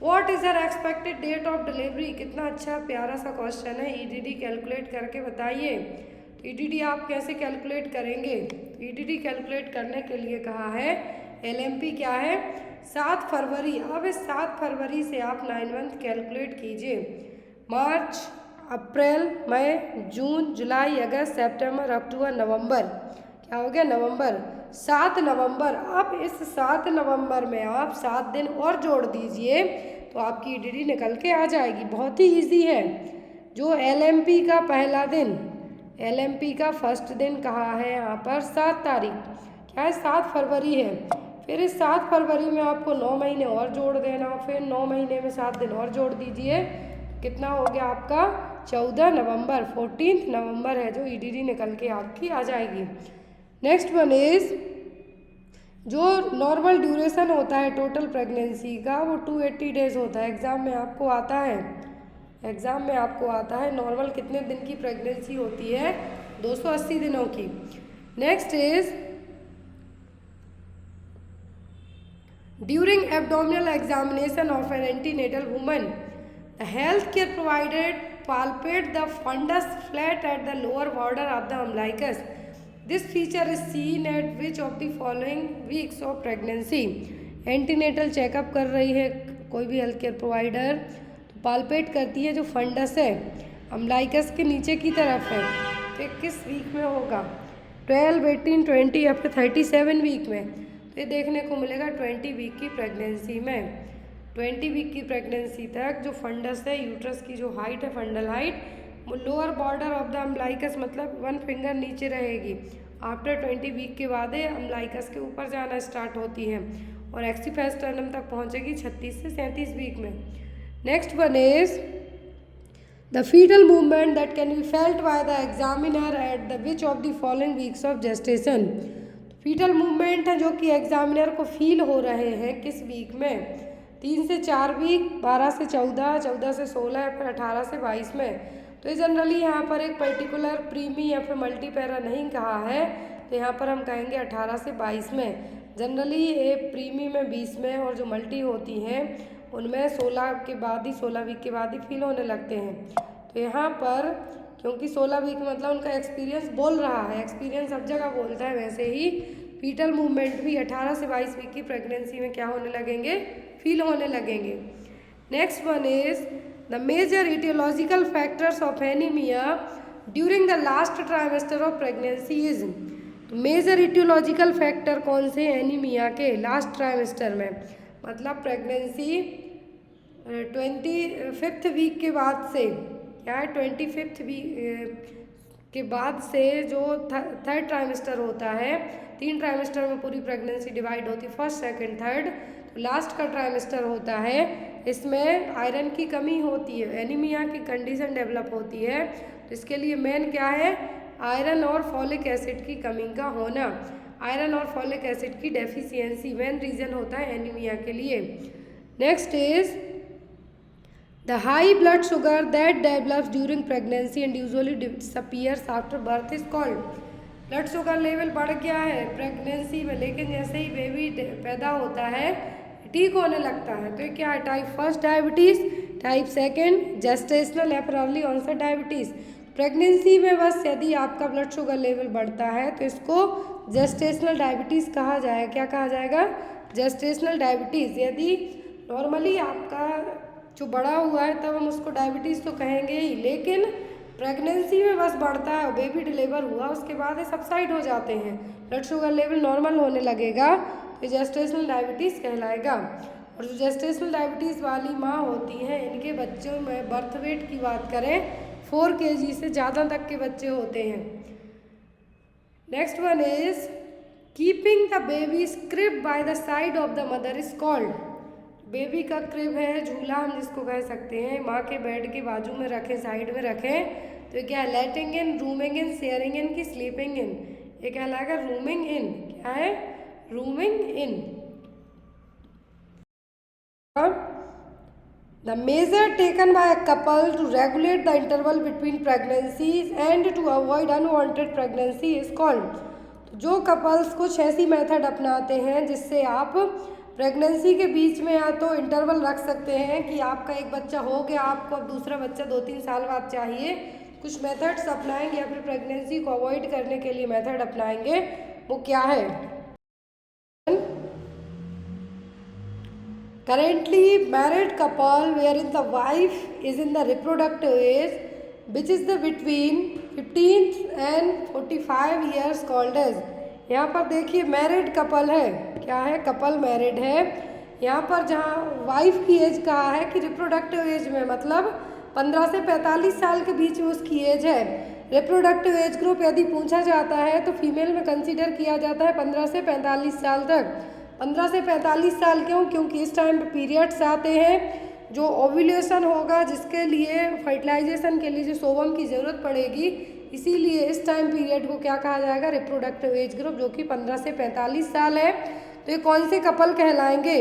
What is her expected date of delivery. कितना अच्छा प्यारा सा क्वेश्चन है। EDD कैलकुलेट करके बताइए। तो EDD आप कैसे कैलकुलेट करेंगे, EDD कैलकुलेट करने के लिए कहा है LMP क्या है, 7 फरवरी। अब इस 7 फरवरी से आप 9 मंथ कैलकुलेट कीजिए। मार्च, अप्रैल, मई, जून, जुलाई, अगस्त, सितंबर, अक्टूबर, नवंबर। क्या हो गया, नवंबर। 7 नवंबर। अब इस 7 नवंबर में आप 7 दिन और जोड़ दीजिए तो आपकी EDD निकल के आ जाएगी। बहुत ही ईजी है। जो LMP का पहला दिन, LMP का फर्स्ट दिन कहा है यहाँ पर 7 तारीख, क्या है, 7 फरवरी है। फिर इस 7 फरवरी में आपको 9 महीने और जोड़ देना, फिर 9 महीने में 7 दिन और जोड़ दीजिए, कितना हो गया आपका 14 नवंबर, 14 नवंबर है जो EDD निकल के आपकी आ जाएगी। नेक्स्ट वन इज जो नॉर्मल ड्यूरेशन होता है टोटल प्रेगनेंसी का वो 280 डेज होता है। एग्ज़ाम में आपको आता है नॉर्मल कितने दिन की प्रेगनेंसी होती है, 280 दिनों की। Next is during abdominal examination of an antenatal woman the health care provided palpate the fundus flat at the lower border of the umbilicus. This feature is seen at which of the following weeks of pregnancy? Antenatal checkup कर रही है कोई भी health care provider, तो palpate करती है जो funds है अम्बलाइकस के नीचे की तरफ है, तो किस वीक में होगा, 12, 18, 20 या फिर 37 वीक में। तो ये देखने को मिलेगा 20 वीक की प्रेगनेंसी में। 20 वीक की प्रेगनेंसी तक जो फंडस है, यूट्रस की जो हाइट है, फंडल हाइट, वो lower border of the umbilicus मतलब 1 फिंगर नीचे रहेगी। आफ्टर 20 वीक के बाद अम्बलाइकस के ऊपर जाना स्टार्ट होती है और एक्सीफेस्टर्नम तक पहुंचेगी 36 से 37 वीक में। Next one is the fetal movement that can be felt by the examiner at the which of the following weeks of gestation. Fetal movement है जो कि एग्जामिनर को फील हो रहे हैं किस वीक में, 3 से 4 वीक, 12 से 14, 14 से 16 या फिर 18 से 22 में। तो ये जनरली यहाँ पर एक पर्टिकुलर प्रीमी या फिर मल्टीपैरा नहीं कहा है, तो यहाँ पर हम कहेंगे 18 से 22 में। जनरली ये प्रीमी में 20 में और जो मल्टी होती हैं उनमें 16 के बाद ही 16 वीक के बाद ही फील होने लगते हैं। तो यहाँ पर क्योंकि 16 वीक मतलब उनका एक्सपीरियंस बोल रहा है, एक्सपीरियंस सब जगह बोलता है, वैसे ही फीटल मूवमेंट भी 18 से 22 वीक की प्रेगनेंसी में क्या होने लगेंगे, फील होने लगेंगे। Next one is the major aetiological factors of anaemia during the last trimester of pregnancy is. Major aetiological factor कौन से एनीमिया के लास्ट ट्राइमेस्टर में, मतलब प्रेगनेंसी 25th वीक के बाद से, क्या है 25th वीक के बाद से जो थर्ड ट्राइमेस्टर होता है, 3 ट्राइमेस्टर में पूरी प्रेगनेंसी डिवाइड होती है, फर्स्ट सेकंड थर्ड, तो लास्ट का ट्राइमेस्टर होता है, इसमें आयरन की कमी होती है, एनीमिया की कंडीशन डेवलप होती है। तो इसके लिए मेन क्या है, आयरन और फॉलिक एसिड की कमी का होना, आयरन और फॉलिक एसिड की डेफिशिएंसी मेन रीज़न होता है एनीमिया के लिए। Next is the high blood sugar that develops during pregnancy and usually disappears after birth is called. Blood sugar level बढ़ गया है प्रेगनेंसी में, लेकिन जैसे ही बेबी पैदा होता है ठीक होने लगता है, तो ये क्या है, type first diabetes, type second gestational या फिर अर्ली ऑनसेट डायबिटीज़। प्रेगनेंसी में बस यदि आपका ब्लड शुगर लेवल बढ़ता है तो इसको जेस्टेशनल डायबिटीज़ कहा जाएगा। क्या कहा जाएगा, जेस्टेशनल डायबिटीज़। यदि नॉर्मली आपका जो बड़ा हुआ है तब हम उसको डायबिटीज़ तो कहेंगे ही, लेकिन प्रेगनेंसी में बस बढ़ता है और बेबी डिलीवर हुआ उसके बाद ये सबसाइड हो जाते हैं, ब्लड शुगर लेवल नॉर्मल होने लगेगा, तो जेस्टेशनल डायबिटीज़ कहलाएगा। और जो जेस्टेशनल डायबिटीज़ वाली माँ होती हैं इनके बच्चों में बर्थ वेट की बात करें 4 kg से ज़्यादा तक के बच्चे होते हैं। Next one is keeping the baby crib by the side of the mother is called. Baby का क्रिब है, झूला हम जिसको कह सकते हैं, माँ के बेड के बाजू में रखें, साइड में रखें, तो क्या है, लेटिंग इन, रूमिंग इन, शेयरिंग इन की स्लीपिंग इन, ये कहलाएगा रूमिंग इन। क्या है, rooming in. The measure taken by a couple to regulate the interval between pregnancies and to avoid unwanted pregnancy is called। तो जो कपल्स कुछ ऐसी मेथड अपनाते हैं जिससे आप प्रेगनेंसी के बीच में या तो इंटरवल रख सकते हैं कि आपका एक बच्चा हो गया, आपको अब दूसरा बच्चा 2-3 साल बाद चाहिए, कुछ मेथड्स अपनाएंगे या फिर प्रेगनेंसी को अवॉइड करने के लिए मेथड अपनाएंगे, वो क्या है। Currently married couple wherein the wife is in the reproductive age which is the between 15th and 45 years called as। यहाँ पर देखिए मैरिड कपल है, क्या है, कपल मैरिड है। यहाँ पर जहाँ वाइफ की एज कहा है कि रिप्रोडक्टिव एज में, मतलब 15 से 45 साल के बीच में उसकी एज है। रिप्रोडक्टिव एज ग्रुप यदि पूछा जाता है तो फीमेल में कंसीडर किया जाता है 15 से 45 साल तक। 15 से 45 साल क्यों, क्योंकि इस टाइम पे पीरियड्स आते हैं, जो ओव्यूलेशन होगा जिसके लिए फर्टिलाइजेशन के लिए जो सोवम की ज़रूरत पड़ेगी, इसीलिए इस टाइम पीरियड को क्या कहा जाएगा, रिप्रोडक्टिव एज ग्रुप, जो कि 15 से 45 साल है। तो ये कौन से कपल कहलाएंगे,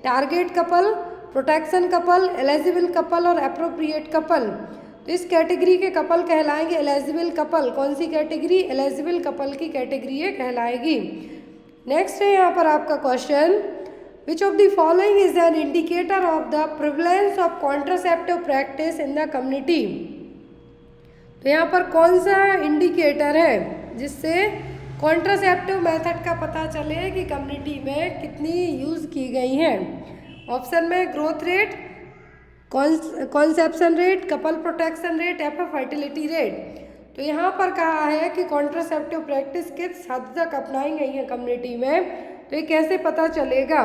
target couple, protection couple, eligible couple और अप्रोप्रिएट कपल। तो इस कैटेगरी के कपल कहलाएंगे एलिजिबल कपल। कौन सी कैटेगरी, एलिजिबल कपल की कैटेगरी ये कहलाएगी। नेक्स्ट है यहाँ पर आपका question, which of the following is an indicator of the prevalence of contraceptive practice in the community. तो यहाँ पर कौन सा इंडिकेटर है जिससे कॉन्ट्रासेप्टिव मेथड का पता चले कि कम्युनिटी में कितनी यूज़ की गई हैं। ऑप्शन में growth rate, conception rate, couple protection rate या फिर फर्टिलिटी रेट। तो यहाँ पर कहा है कि कॉन्ट्रासेप्टिव प्रैक्टिस किस हद तक अपनाई गई है कम्युनिटी में, तो ये कैसे पता चलेगा।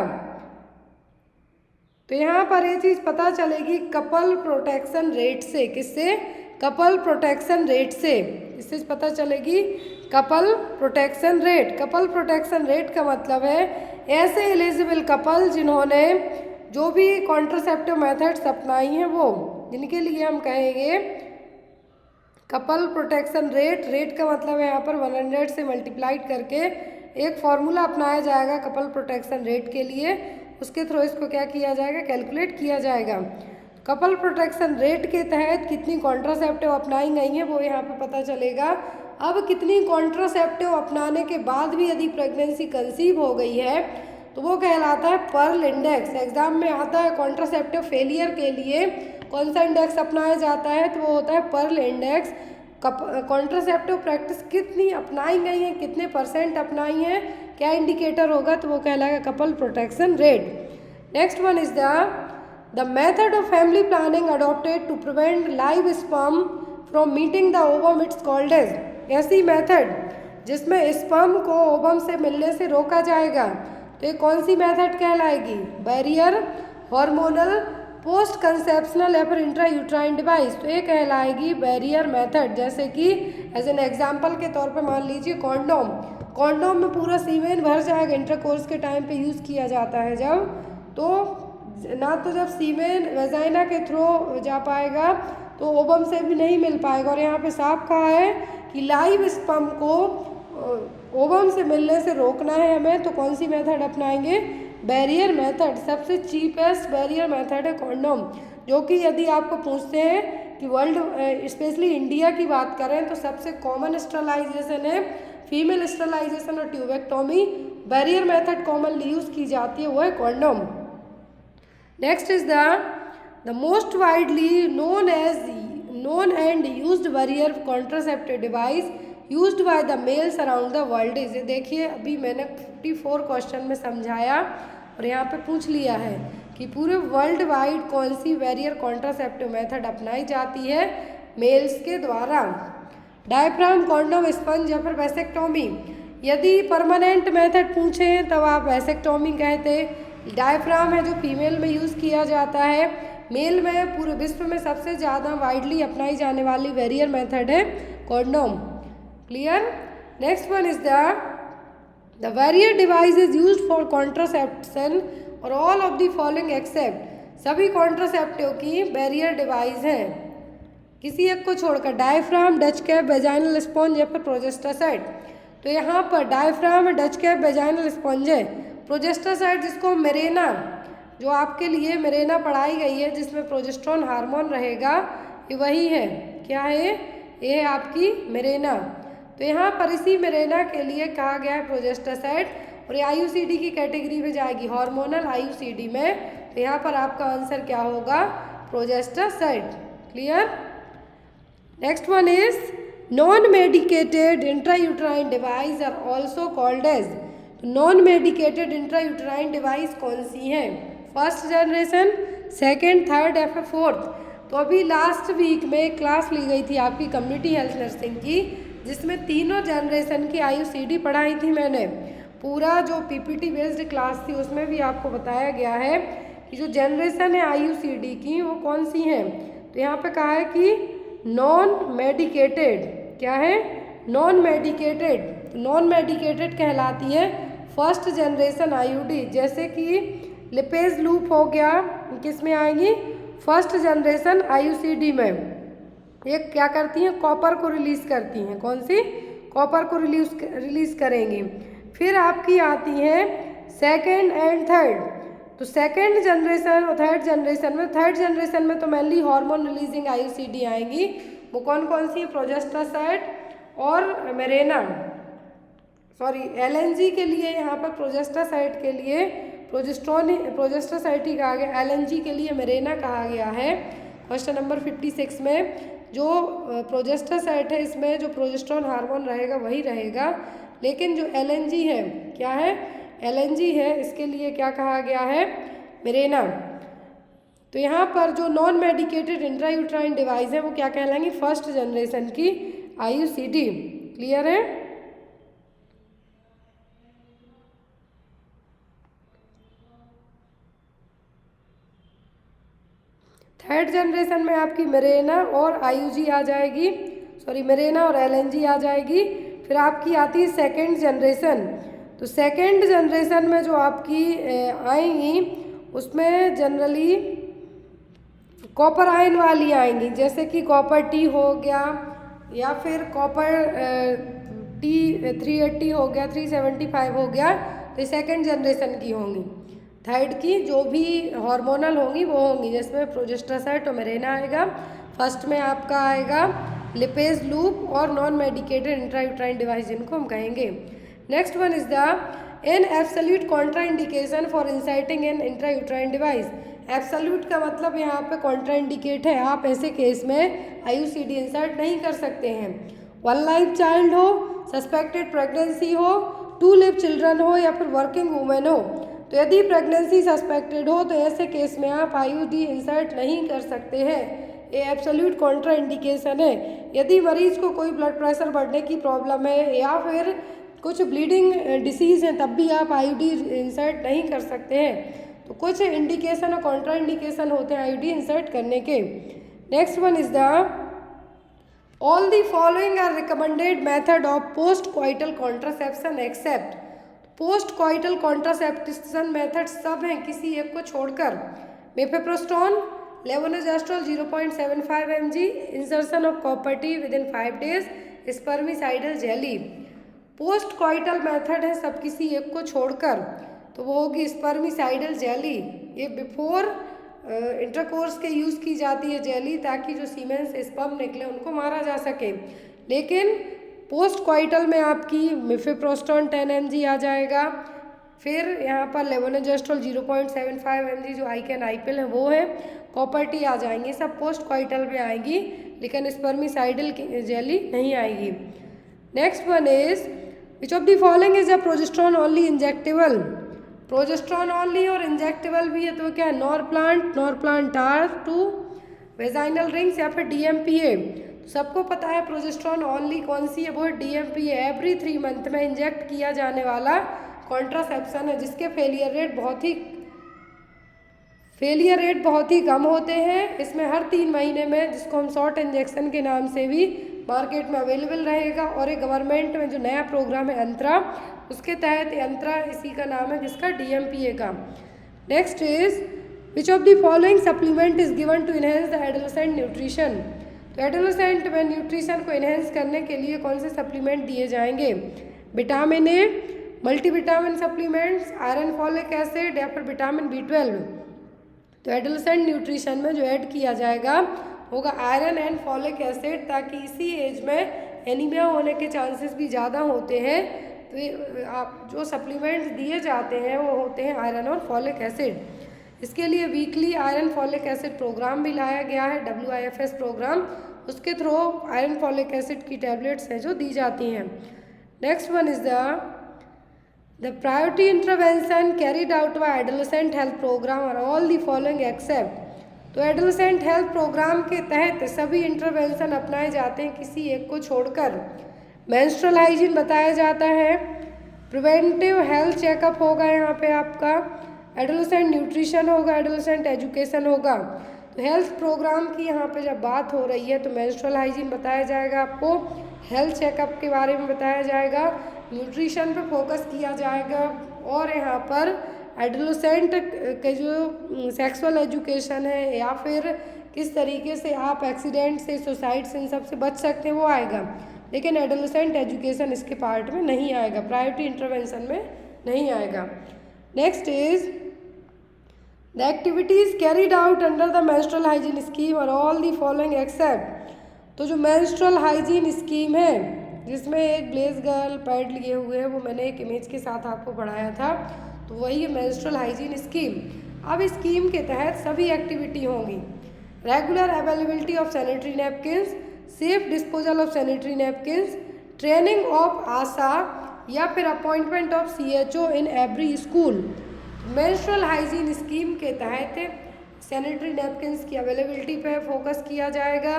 तो यहाँ पर ये चीज़ पता चलेगी कपल प्रोटेक्शन रेट से। किससे, कपल प्रोटेक्शन रेट से। इससे पता चलेगी couple protection rate. Couple protection rate का मतलब है ऐसे एलिजिबल कपल जिन्होंने जो भी कॉन्ट्रासेप्टिव मेथड्स अपनाई हैं वो, जिनके लिए हम कहेंगे कपल प्रोटेक्शन रेट। रेट का मतलब है यहाँ पर 100 से मल्टीप्लाइड करके एक फॉर्मूला अपनाया जाएगा कपल प्रोटेक्शन रेट के लिए, उसके थ्रू इसको क्या किया जाएगा, कैलकुलेट किया जाएगा। कपल प्रोटेक्शन रेट के तहत कितनी कॉन्ट्रासेप्टिव अपनाई गई हैं वो यहाँ पे पता चलेगा। अब कितनी कॉन्ट्रासेप्टिव अपनाने के बाद भी यदि प्रेगनेंसी कंसीव हो गई है तो वो कहलाता है पर्ल इंडेक्स। एग्जाम में आता है कॉन्ट्रासेप्टिव फेलियर के लिए कौन सा इंडेक्स अपनाया जाता है, तो वो होता है पर्ल इंडेक्स। कॉन्ट्रासेप्टिव प्रैक्टिस कितनी अपनाई गई हैं, कितने % अपनाई हैं, क्या इंडिकेटर होगा, तो वो कहलाएगा couple protection rate. Next one is the method of family planning adopted to prevent live sperm from meeting the ovum, it's called as. ऐसी मेथड जिसमें स्पर्म को ओवम से मिलने से रोका जाएगा, तो ये कौन सी मेथड कहलाएगी? बैरियर, हार्मोनल, पोस्ट कंसेप्शनल या फिर इंट्रा यूट्राइन डिवाइस, तो ये कहलाएगी बैरियर मेथड। जैसे कि एज एन एग्जाम्पल के तौर पे मान लीजिए कॉन्डोम, कॉन्डोम में पूरा सीमेन भर जाएगा, इंटरकोर्स के टाइम पे यूज़ किया जाता है जब, तो ना तो जब सीमेन वेजाइना के थ्रू जा पाएगा तो ओवम से भी नहीं मिल पाएगा। और यहाँ पे साफ कहा है कि लाइव स्पर्म को ओवम से मिलने से रोकना है हमें, तो कौन सी मेथड अपनाएंगे? Barrier method. सबसे चीपेस्ट बैरियर मेथड है कॉन्डोम, जो कि यदि आपको पूछते हैं कि वर्ल्ड स्पेशली इंडिया की बात करें तो सबसे कॉमन स्टरलाइजेशन है फीमेल स्टरलाइजेशन और tubectomy. Barrier method commonly use की जाती है, वो है condom. Next is the most widely known and used barrier contraceptive device used by the mails around the world is. देखिए अभी मैंने 54 क्वेश्चन में समझाया और यहाँ पे पूछ लिया है कि पूरे वर्ल्ड वाइड कौन सी बैरियर कॉन्ट्रासेप्टिव मेथड अपनाई जाती है मेल्स के द्वारा। डायफ्राम, कॉन्डोम, स्पंज या फिर वैसेक्टोमी। यदि परमानेंट मेथड पूछें तब आप वैसेक्टोमी कहते। डायफ्राम है जो फीमेल में यूज़ किया जाता है, मेल में पूरे विश्व में सबसे ज़्यादा वाइडली अपनाई जाने वाली बैरियर मेथड है condom. Clear. Next one is the barrier device is used for contraception और all of the following except. सभी कॉन्ट्रासेप्टिव की बैरियर डिवाइस हैं किसी एक को छोड़कर, diaphragm, Dutch cap, vaginal sponge या फिर प्रोजेस्टासाइट। तो यहाँ पर diaphragm, Dutch cap, vaginal sponge है। प्रोजेस्टासाइट जिसको मिरेना, जो आपके लिए मिरेना पढ़ाई गई है जिसमें प्रोजेस्ट्रॉन हार्मोन रहेगा, ये वही है। क्या है ये? है आपकी मिरेना। तो यहाँ पर इसी मिरेना के लिए कहा गया है प्रोजेस्टासाइट, और ये आईयूसीडी की कैटेगरी में जाएगी, हार्मोनल आईयूसीडी में। तो यहाँ पर आपका आंसर क्या होगा? Progestasert. Clear. Next one is non medicated intrauterine device are also called as. Non medicated intrauterine device कौन सी हैं? फर्स्ट जनरेशन, सेकेंड, थर्ड या फिर फोर्थ। तो अभी लास्ट वीक में क्लास ली गई थी आपकी कम्युनिटी हेल्थ नर्सिंग की, जिसमें तीनों जनरेशन की आईयूसीडी पढ़ाई थी मैंने। पूरा जो पीपीटी बेस्ड क्लास थी उसमें भी आपको बताया गया है कि जो जनरेशन है आईयूसीडी की वो कौन सी हैं। तो यहाँ पे कहा है कि नॉन मेडिकेटेड, क्या है? Non medicated. तो नॉन मेडिकेटेड कहलाती है फर्स्ट जनरेशन आईयूडी, जैसे कि लिपेज लूप हो गया, किस में आएंगी? फर्स्ट जनरेशन आईयूसीडी में। ये क्या करती हैं? कॉपर को रिलीज़ करती हैं। कौन सी? कॉपर को रिलीज़ करेंगी। फिर आपकी आती हैं सेकेंड एंड थर्ड। तो सेकेंड जनरेशन और थर्ड जनरेशन में तो मेनली हार्मोन रिलीजिंग आईयूसीडी आएंगी। वो कौन कौन सी? प्रोजेस्टासाइट और मिरेना, सॉरी एलएनजी के लिए, यहाँ पर प्रोजेस्टासाइट के लिए प्रोजेस्टासाइट ही कहा गया, एलएनजी के लिए मिरेना कहा गया है। क्वेश्चन नंबर 56 में जो प्रोजेस्टासाइट है इसमें जो प्रोजेस्ट्रॉन हार्मोन रहेगा वही रहेगा, लेकिन जो एलएनजी है, क्या है? एलएनजी है, इसके लिए क्या कहा गया है? मिरेना। तो यहाँ पर जो नॉन मेडिकेटेड इंट्रायूट्राइन डिवाइस है वो क्या कहलाएंगी? फर्स्ट जनरेशन की आईयूसीडी। क्लियर है। थर्ड जनरेशन में आपकी मिरेना और आईयूजी आ जाएगी, सॉरी मिरेना और एलएनजी आ जाएगी। फिर आपकी आती है सेकेंड जनरेशन। तो सेकेंड जनरेशन में जो आपकी आएंगी उसमें जनरली कॉपर आयन वाली आएंगी, जैसे कि कॉपर टी हो गया या फिर कॉपर टी 380 हो गया, 375 हो गया, तो सेकेंड जनरेशन की होंगी। थर्ड की जो भी हार्मोनल होंगी वो होंगी, जिसमें प्रोजेस्टासाइट और मिरेना आएगा। फर्स्ट में आपका आएगा लिपेज लूप और नॉन मेडिकेटेड इंट्रायूट्राइन डिवाइस जिनको हम कहेंगे। Next one is the an absolute contraindication for inserting an intrauterine device. Absolute का मतलब यहाँ पे कॉन्ट्राइंडिकेट है, आप ऐसे केस में IUCD इंसर्ट नहीं कर सकते हैं। 1 लाइव चाइल्ड हो, सस्पेक्टेड प्रेगनेंसी हो, 2 लिव चिल्ड्रन हो या फिर वर्किंग वूमेन हो। तो यदि प्रेगनेंसी सस्पेक्टेड हो तो ऐसे केस में आप IUD इंसर्ट नहीं कर सकते हैं, ये एब्सोल्यूट कॉन्ट्राइंडिकेशन है। यदि मरीज को कोई ब्लड प्रेशर बढ़ने की प्रॉब्लम है या फिर कुछ ब्लीडिंग डिसीज़ हैं तब भी आप IUD इंसर्ट नहीं कर सकते हैं। तो कुछ इंडिकेशन और कॉन्ट्राइंडिकेशन होते हैं IUD इंसर्ट करने के। Next one is the all the following are recommended method of post coital contraception except. Post coital contraception method सब हैं किसी एक को छोड़कर। Mifepristone, levonorgestrel 0.75 mg, insertion of copper T within 5 days, spermicidal jelly. Post coital method है सब किसी एक को छोड़कर, तो वो होगी स्पर्मिसाइडल जेली। ये बिफोर इंटरकोर्स के यूज़ की जाती है जेली, ताकि जो सीमेन से स्पर्म निकले उनको मारा जा सके। लेकिन पोस्ट कॉइटल में आपकी मिफेप्रोस्टोन 10 mg आ जाएगा, फिर यहाँ पर लेवोनोजेस्ट्रोल 0.75 mg जो आइकन आईपिल है वो है, कॉपर टी आ जाएंगी, सब पोस्ट कॉइटल में आएंगी, लेकिन स्पर्मिसाइडल जेली नहीं आएगी। Next one is which of the following is a progesterone only injectable. Progesterone only और इंजेक्टेबल भी है, तो क्या है नॉरप्लांट R2, वेजाइनल रिंग्स या फिर DMPA। तो सबको पता है प्रोजेस्ट्रॉन ओनली कौन सी है, वो DMPA। एवरी 3 मंथ में इंजेक्ट किया जाने वाला कॉन्ट्रासेप्शन है, जिसके फेलियर रेट बहुत ही कम होते हैं। इसमें हर 3 महीने में, जिसको हम शॉर्ट इंजेक्शन के नाम से भी मार्केट में अवेलेबल रहेगा। और एक गवर्नमेंट में जो नया प्रोग्राम है अंतरा, उसके तहत अंतरा इसी का नाम है, जिसका DMPA का। Next is which of the following supplement is given to enhance the adolescent nutrition. तो एडोलेसेंट में न्यूट्रिशन को इनहेंस करने के लिए कौन से सप्लीमेंट दिए जाएंगे? Vitamin A, multivitamin supplements, iron folic acid या फिर विटामिन B12। तो एडोलेसेंट न्यूट्रिशन में जो ऐड किया जाएगा होगा आयरन एंड फॉलिक एसिड, ताकि इसी एज में एनीमिया होने के चांसेस भी ज़्यादा होते हैं। तो आप जो सप्लीमेंट्स दिए जाते हैं वो होते हैं आयरन और फॉलिक एसिड। इसके लिए weekly iron folic acid programme भी लाया गया है, WIFS प्रोग्राम, उसके थ्रू आयरन फॉलिक एसिड की टैबलेट्स हैं जो दी जाती हैं। Next one is the priority intervention carried out by adolescent health programme are all the following except. तो एडोलेसेंट हेल्थ प्रोग्राम के तहत सभी इंटरवेंशन अपनाए जाते हैं किसी एक को छोड़कर। मेंस्ट्रुअल हाइजीन बताया जाता है, प्रिवेंटिव हेल्थ चेकअप होगा यहाँ पे आपका, एडोलेसेंट न्यूट्रिशन होगा, एडोलेसेंट एजुकेशन होगा। तो हेल्थ प्रोग्राम की यहाँ पे जब बात हो रही है तो मेंस्ट्रुअल हाइजीन बताया जाएगा आपको, हेल्थ चेकअप के बारे में बताया जाएगा, न्यूट्रिशन पे फोकस किया जाएगा, और यहाँ पर एडोलेसेंट के जो सेक्सुअल एजुकेशन है या फिर किस तरीके से आप एक्सीडेंट से, सुसाइड से, इन सब से बच सकते हैं वो आएगा। लेकिन एडोलेसेंट एजुकेशन इसके पार्ट में नहीं आएगा, प्रायोरिटी इंटरवेंशन में नहीं आएगा। Next is the activities carried out under the menstrual hygiene scheme और ऑल द फॉलोइंग एक्सेप्ट। तो जो मेंस्ट्रुअल हाइजीन स्कीम है जिसमें एक ब्लेज गर्ल पैड लिए हुए है, वो मैंने एक इमेज के साथ आपको पढ़ाया था, तो वही है मेंस्ट्रुअल हाइजीन स्कीम। अब स्कीम के तहत सभी एक्टिविटी होंगी, regular availability of sanitary napkins, safe disposal of sanitary napkins, training of ASHA या फिर appointment of CHO in every school. Menstrual hygiene scheme के तहत सैनिटरी नैपकिन्स की अवेलेबिलिटी पर फोकस किया जाएगा,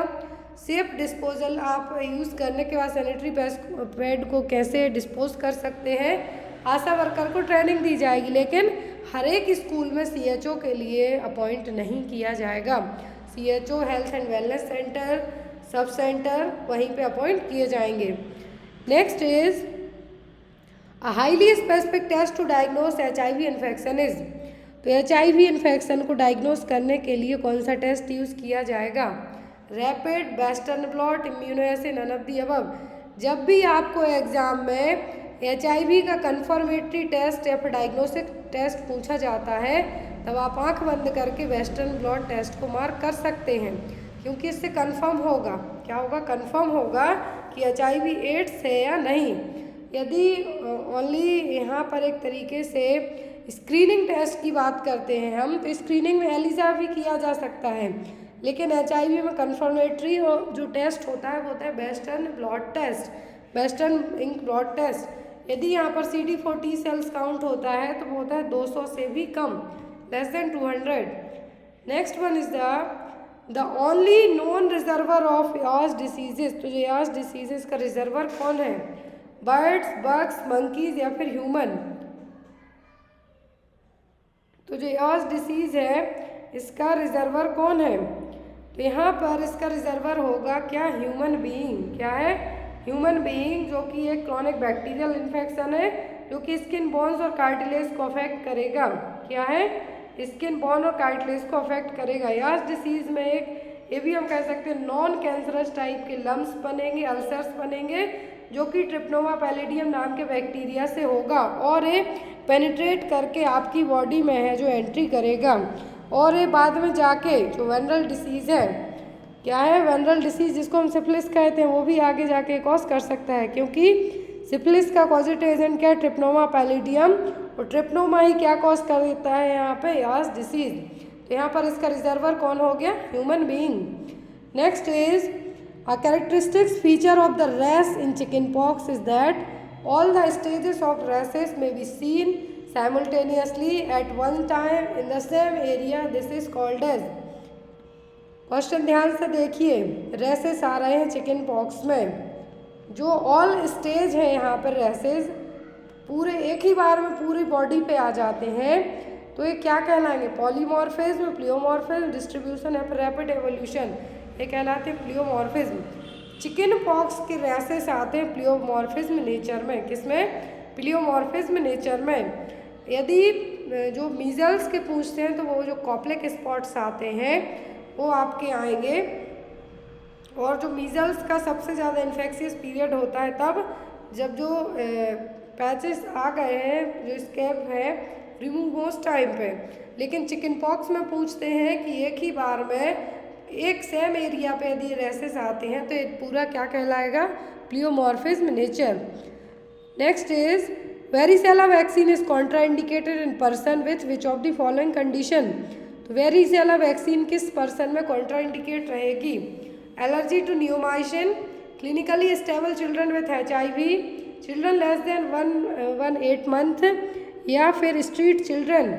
सेफ डिस्पोजल, आप यूज़ करने के बाद सैनिटरी पैड को कैसे डिस्पोज कर सकते हैं, आशा वर्कर को ट्रेनिंग दी जाएगी। लेकिन हर एक स्कूल में CHO के लिए अपॉइंट नहीं किया जाएगा। CHO health and wellness centre, sub centre वहीं पे अपॉइंट किए जाएंगे। Next is a highly specific test to diagnose HIV infection is. तो HIV इन्फेक्शन को डायग्नोस करने के लिए कौन सा टेस्ट यूज़ किया जाएगा? Rapid, western blot, immunoassay, none of the above. जब भी आपको एग्जाम में HIV का कन्फर्मेटरी टेस्ट या फिर डायग्नोस्टिक टेस्ट पूछा जाता है, तब आप आंख बंद करके वेस्टर्न ब्लॉट टेस्ट को मार्क कर सकते हैं। क्योंकि इससे कंफर्म होगा, क्या होगा, कंफर्म होगा कि HIV एड्स है या नहीं। यदि ओनली यहाँ पर एक तरीके से स्क्रीनिंग टेस्ट की बात करते हैं हम, तो स्क्रीनिंग में ELISA भी किया जा सकता है, लेकिन HIV में कंफर्मेटरी जो टेस्ट होता है वो होता है western blot test, western ink blot test. यदि यहाँ पर CD4 T सेल्स काउंट होता है तो वो होता है 200 से भी कम, less than 200। Next one is the only non reservoir of yaws diseases. तो जो यास डिसीजेस का रिजर्वर कौन है? बर्ड्स, बग्स, मंकीज या फिर ह्यूमन। तो जो यास डिसीज है इसका रिजर्वर कौन है? तो यहाँ पर इसका रिजर्वर होगा क्या? Human being. क्या है? ह्यूमन बीइंग, जो कि एक क्रॉनिक बैक्टीरियल इन्फेक्शन है जो कि स्किन बोन्स और कार्टिलेज को अफेक्ट करेगा। क्या है? स्किन बोन और कार्टिलेज को अफेक्ट करेगा। यास डिसीज में एक ये भी हम कह सकते हैं नॉन कैंसरस टाइप के लम्स बनेंगे, अल्सर्स बनेंगे, जो कि ट्रिप्नोमा पैलिडियम नाम के बैक्टीरिया से होगा और ये पेनिट्रेट करके आपकी बॉडी में है जो एंट्री करेगा और ये बाद में जाके जो वेनरल डिसीज़ है, क्या है? वेनरल डिसीज़ जिसको हम सिफिलिस कहते हैं, वो भी आगे जाके कॉज कर सकता है, क्योंकि सिफिलिस का पॉजिटिव एजेंट क्या है? ट्रिप्नोमा पैलिडियम, और ट्रिप्नोमा ही क्या कॉज कर देता है यहाँ पे? यास डिसीज। तो यहाँ पर इसका रिजर्वर कौन हो गया? Human being. Next is a characteristic feature of the rash in chickenpox is that all the stages of rashes may be seen simultaneously at one time in the same area. This is called as। Question ध्यान से देखिए, rashes आ रहे हैं chicken pox में, जो all stage है यहाँ पर रैसेस पूरे एक ही बार में पूरी बॉडी पे आ जाते हैं, तो ये क्या कहलाएंगे? पॉलीमॉर्फिज्म, प्लियोमॉर्फिज्म, डिस्ट्रीब्यूशन या फिर रैपिड एवोल्यूशन, ये कहलाते हैं प्लियोमॉर्फिज्म। चिकन पॉक्स के रैसेस आते हैं प्लियोमॉर्फिज्म नेचर में। किसमें? प्लियोमॉर्फिज्म नेचर में। यदि जो मीजल्स के पूछते हैं तो वो जो कॉप्लेक स्पॉट्स आते हैं वो आपके आएंगे, और जो मीजल्स का सबसे ज़्यादा इन्फेक्शियस पीरियड होता है तब जब जो पैचेस आ गए हैं, जो स्कैब है, रिमूव हो उस टाइम पे। लेकिन चिकन पॉक्स में पूछते हैं कि एक ही बार में एक सेम एरिया पे यदि रैसेस आते हैं तो ये पूरा क्या कहलाएगा? Pleomorphism nature. Next is varicella vaccine is contraindicated in person with which of the following condition. तो वेरिसेला वैक्सीन किस पर्सन में कॉन्ट्राइंडिकेट रहेगी? Allergy to neomycin, clinically stable children with HIV, children less than 1 month, या फिर street children.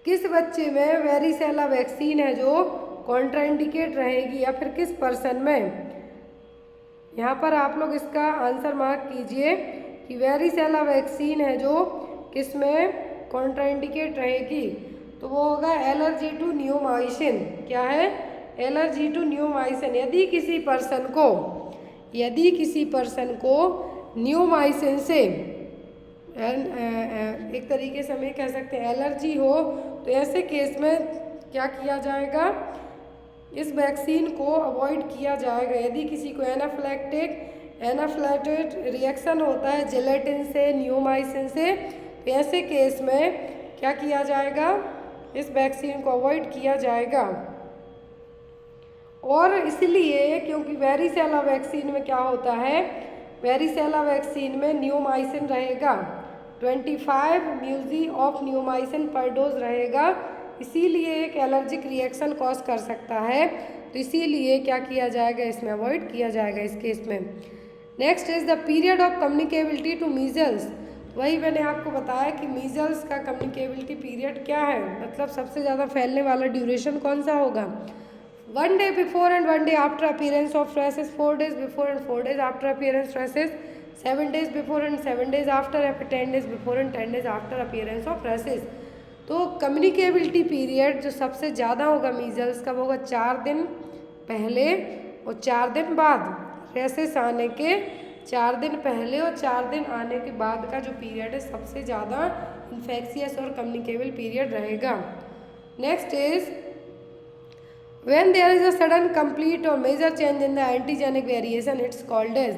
किस बच्चे में varicella vaccine है जो कॉन्ट्राइंडिकेट रहेगी, या फिर किस पर्सन में? यहाँ पर आप लोग इसका आंसर मार्क कीजिए कि वेरिसेला वैक्सीन है जो किस में कॉन्ट्राइंडिकेट रहेगी, तो वो होगा एलर्जी टू नियोमाइसिन। क्या है? Allergy to neomycin. यदि किसी पर्सन को नियोमाइसिन से एक तरीके से हम ये कह सकते हैं एलर्जी हो, तो ऐसे केस में क्या किया जाएगा? इस वैक्सीन को अवॉइड किया जाएगा। यदि किसी को एनाफ्लैक्टिक रिएक्शन होता है जेलेटिन से, नियोमाइसिन से, तो ऐसे केस में क्या किया जाएगा? इस वैक्सीन को अवॉइड किया जाएगा। और इसलिए क्योंकि वेरिसेला वैक्सीन में क्या होता है? वेरिसेला वैक्सीन में नियोमाइसिन रहेगा, 25 म्यूजी ऑफ नियोमाइसिन पर डोज रहेगा, इसीलिए एक एलर्जिक रिएक्शन कॉज कर सकता है, तो इसीलिए क्या किया जाएगा? इसमें अवॉइड किया जाएगा इस केस में। Next is the period of communicability to measles. वही मैंने आपको बताया कि मीजल्स का कम्युनिकेबिलिटी पीरियड क्या है, मतलब सबसे ज़्यादा फैलने वाला ड्यूरेशन कौन सा होगा? 1 day before and 1 day after appearance of rashes, 4 days before and 4 days after appearance rashes, 7 days before and 7 days after, 10 days before and 10 days after appearance of rashes। तो कम्युनिकेबिलिटी पीरियड जो सबसे ज़्यादा होगा measles का वो होगा 4 दिन पहले और 4 दिन बाद। रैसेस आने के 4 दिन पहले और 4 दिन आने के बाद का जो पीरियड है सबसे ज़्यादा इन्फेक्शियस और कम्युनिकेबल पीरियड रहेगा। Next is when there is a sudden complete or major change in the antigenic variation, it's called as।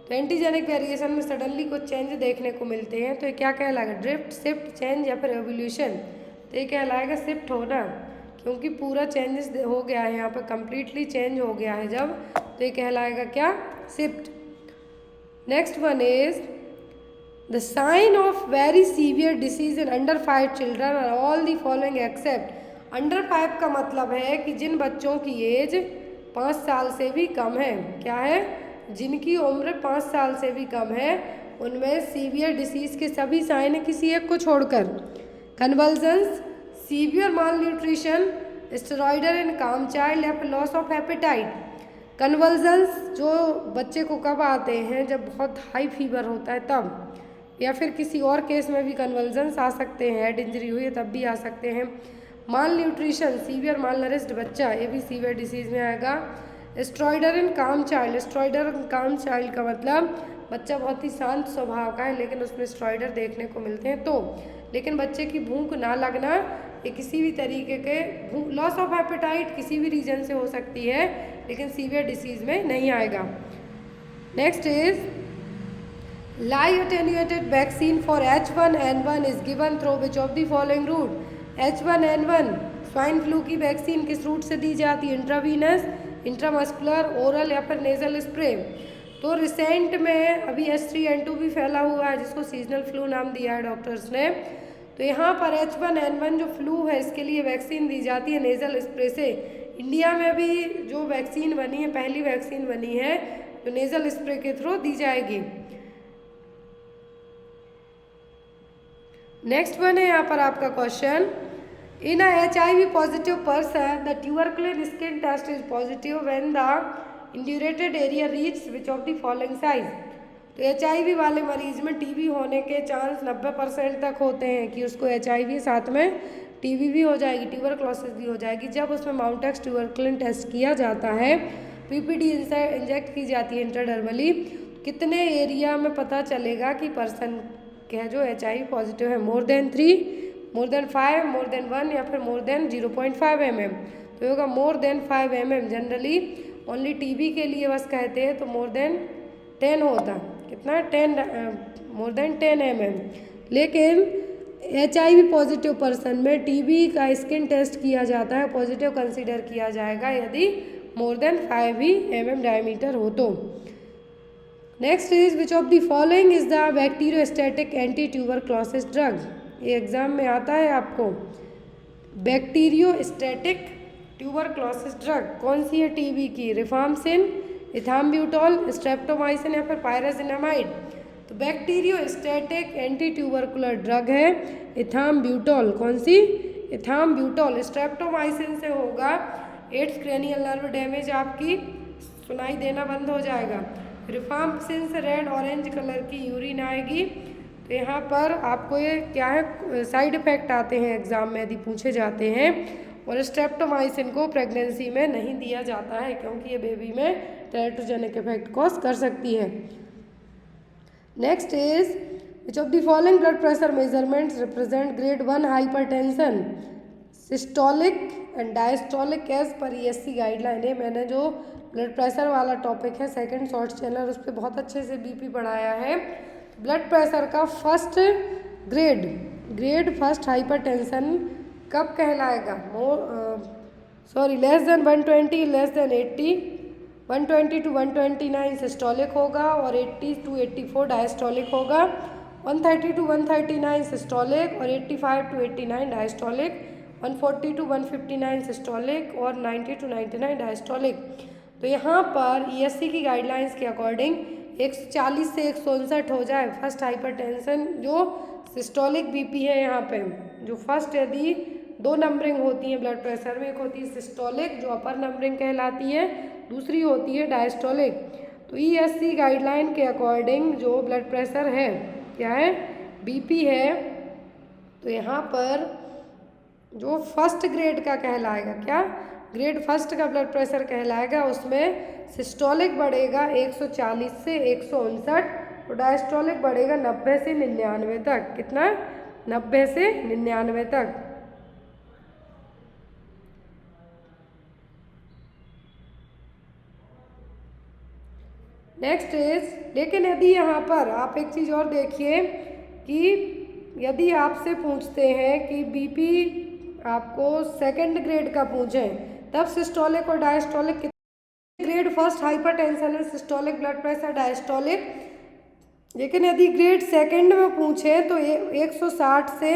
तो एंटीजेनिक वेरिएशन में सडनली कुछ चेंज देखने को मिलते हैं, तो ये क्या कहलाएगा? ड्रिफ्ट, शिफ्ट, चेंज या फिर एवोल्यूशन। तो ये कहलाएगा शिफ्ट होना। क्योंकि पूरा चेंजेस हो गया है यहाँ पर, कम्प्लीटली चेंज हो गया है जब, तो ये कहलाएगा क्या, shift. Next one is the sign of very severe disease in under 5 children are all the following except. Under 5 का मतलब है कि जिन बच्चों की एज 5 साल से भी कम है, क्या है, जिनकी उम्र 5 साल से भी कम है, उनमें सीवियर डिसीज के सभी साइन है किसी एक को छोड़कर। कन्वल्जन्स, सीवियर माल न्यूट्रिशन, स्टेरॉइडल इन काम चाइल्ड या फिर लॉस ऑफ एपेटाइट। कन्वल्जन्स जो बच्चे को कब आते हैं, जब बहुत हाई फीवर होता है तब, या फिर किसी और केस में भी कन्वल्जन्स आ सकते हैं, हेड इंजरी हुई है तब भी आ सकते हैं। माल न्यूट्रिशन, सीवियर माल नरिश्ड बच्चा, ये भी सीवियर डिसीज़ में आएगा। स्टेरॉइडल इन काम चाइल्ड, स्टेरॉइडल इन काम चाइल्ड का मतलब बच्चा बहुत ही शांत स्वभाव का है लेकिन उसमें स्टेरॉइडल देखने को मिलते हैं, तो लेकिन बच्चे की भूख ना लगना, ये किसी भी तरीके के लॉस ऑफ एपेटाइट किसी भी रीजन से हो सकती है लेकिन सीवियर डिसीज़ में नहीं आएगा। Next is live attenuated vaccine for H1N1 is given through which of the following route. H1N1 swine flu की वैक्सीन किस रूट से दी जाती है, इंट्रावीनस, इंट्रामस्कुलर, ओरल या फिर नेजल स्प्रे। तो रिसेंट में अभी H3N2 भी फैला हुआ है जिसको सीजनल फ्लू नाम दिया है डॉक्टर्स ने, तो यहाँ पर H1N1 जो फ्लू है इसके लिए वैक्सीन दी जाती है नेजल स्प्रे से। इंडिया में भी जो वैक्सीन बनी है, पहली वैक्सीन बनी है जो नेजल स्प्रे के थ्रू दी जाएगी। नेक्स्ट वन है यहाँ पर आपका question, in HIV positive person the tuberculin skin test is positive when the indurated area reach which of the following size. तो HIV वाले मरीज में TB होने के चांस 90% तक होते हैं कि उसको HIV साथ में TB भी हो जाएगी, ट्यूबरक्लोसिस भी हो जाएगी। जब उसमें माउंटेक्स ट्यूबरकुलिन टेस्ट किया जाता है, PPD इंजेक्ट की जाती है इंट्राडर्मली, कितने एरिया में पता चलेगा कि पर्सन क्या जो HIV पॉजिटिव है, more than 3, more than 5, more than 1 या फिर मोर देन 0.5 mm। तो होगा more than 5 mm। Generally only TB के लिए बस कहते हैं तो मोर देन 10 होता, कितना 10, मोर देन 10 mm। लेकिन HIV पॉजिटिव पर्सन में TB का स्किन टेस्ट किया जाता है, पॉजिटिव कंसीडर किया जाएगा यदि मोर देन 5 mm डायमीटर हो तो। Next is which of the following is the bacteriostatic anti tuberculosis drug. ये एग्जाम में आता है आपको, बैक्टीरियोस्टैटिक ट्यूबरक्लोसिस ड्रग कौन सी है TB की, रिफाम्सिन, इथाम्ब्यूटोल, स्ट्रेप्टोमाइसिन या फिर पायराजिनामाइड। तो बैक्टीरियोस्टैटिक एंटी ट्यूबरकुलर ड्रग है इथाम्ब्यूटोल, कौन सी, इथाम्ब्यूटोल। स्ट्रेप्टोमाइसिन से होगा 8th क्रेनियल नर्व डैमेज, आपकी सुनाई देना बंद हो जाएगा। रिफाम्सिन से रेड ऑरेंज कलर की यूरिन आएगी। तो यहाँ पर आपको ये क्या है, साइड इफ़ेक्ट आते हैं एग्जाम में यदि पूछे जाते हैं। और स्ट्रेप्टोमाइसिन को प्रेगनेंसी में नहीं दिया जाता है क्योंकि ये बेबी में टेरेटोजेनिक इफेक्ट कॉज कर सकती है। Next is which of the following blood pressure measurements represent grade 1 hypertension, systolic and diastolic as per ESC guideline है। मैंने जो ब्लड प्रेशर वाला टॉपिक है सेकंड शॉर्ट चैनल, उस पर बहुत अच्छे से BP पढ़ाया है। ब्लड प्रेशर का फर्स्ट ग्रेड फर्स्ट हाइपरटेंशन कब कहलाएगा, less than 120, less than 80, 120 to 129 systolic होगा और 80 to 84 डायस्टोलिक होगा, 130 to 139 सिस्टोलिक और 85 to 89 डायस्टोलिक, 140 to 159 सिस्टोलिक और 90 to 99 डायस्टोलिक। तो यहाँ पर ESC की गाइडलाइंस के अकॉर्डिंग 140 से 159 हो जाए फर्स्ट हाइपरटेंशन, जो सिस्टोलिक BP है। यहाँ पे जो फर्स्ट यदि 2 नंबरिंग होती है ब्लड प्रेशर में, एक होती है सिस्टोलिक जो अपर नंबरिंग कहलाती है, दूसरी होती है डायस्टोलिक। तो ESC गाइडलाइन के अकॉर्डिंग जो ब्लड प्रेशर है क्या है, BP है। तो यहाँ पर जो फर्स्ट ग्रेड का कहलाएगा, क्या ग्रेड फर्स्ट का ब्लड प्रेशर कहलाएगा, उसमें सिस्टोलिक बढ़ेगा 140 से 159 और डायस्टोलिक बढ़ेगा 90 से 99 तक। कितना, 90 से 99 तक। नेक्स्ट इज, लेकिन यदि यहाँ पर आप एक चीज़ और देखिए कि यदि आपसे पूछते हैं कि BP आपको सेकंड ग्रेड का पूछें तब सिस्टोलिक और डायस्टोलिक ग्रेड फर्स्ट हाइपरटेंशन है, सिस्टोलिक ब्लड प्रेशर, डायस्टोलिक। लेकिन यदि ग्रेड सेकंड में पूछे तो 160 से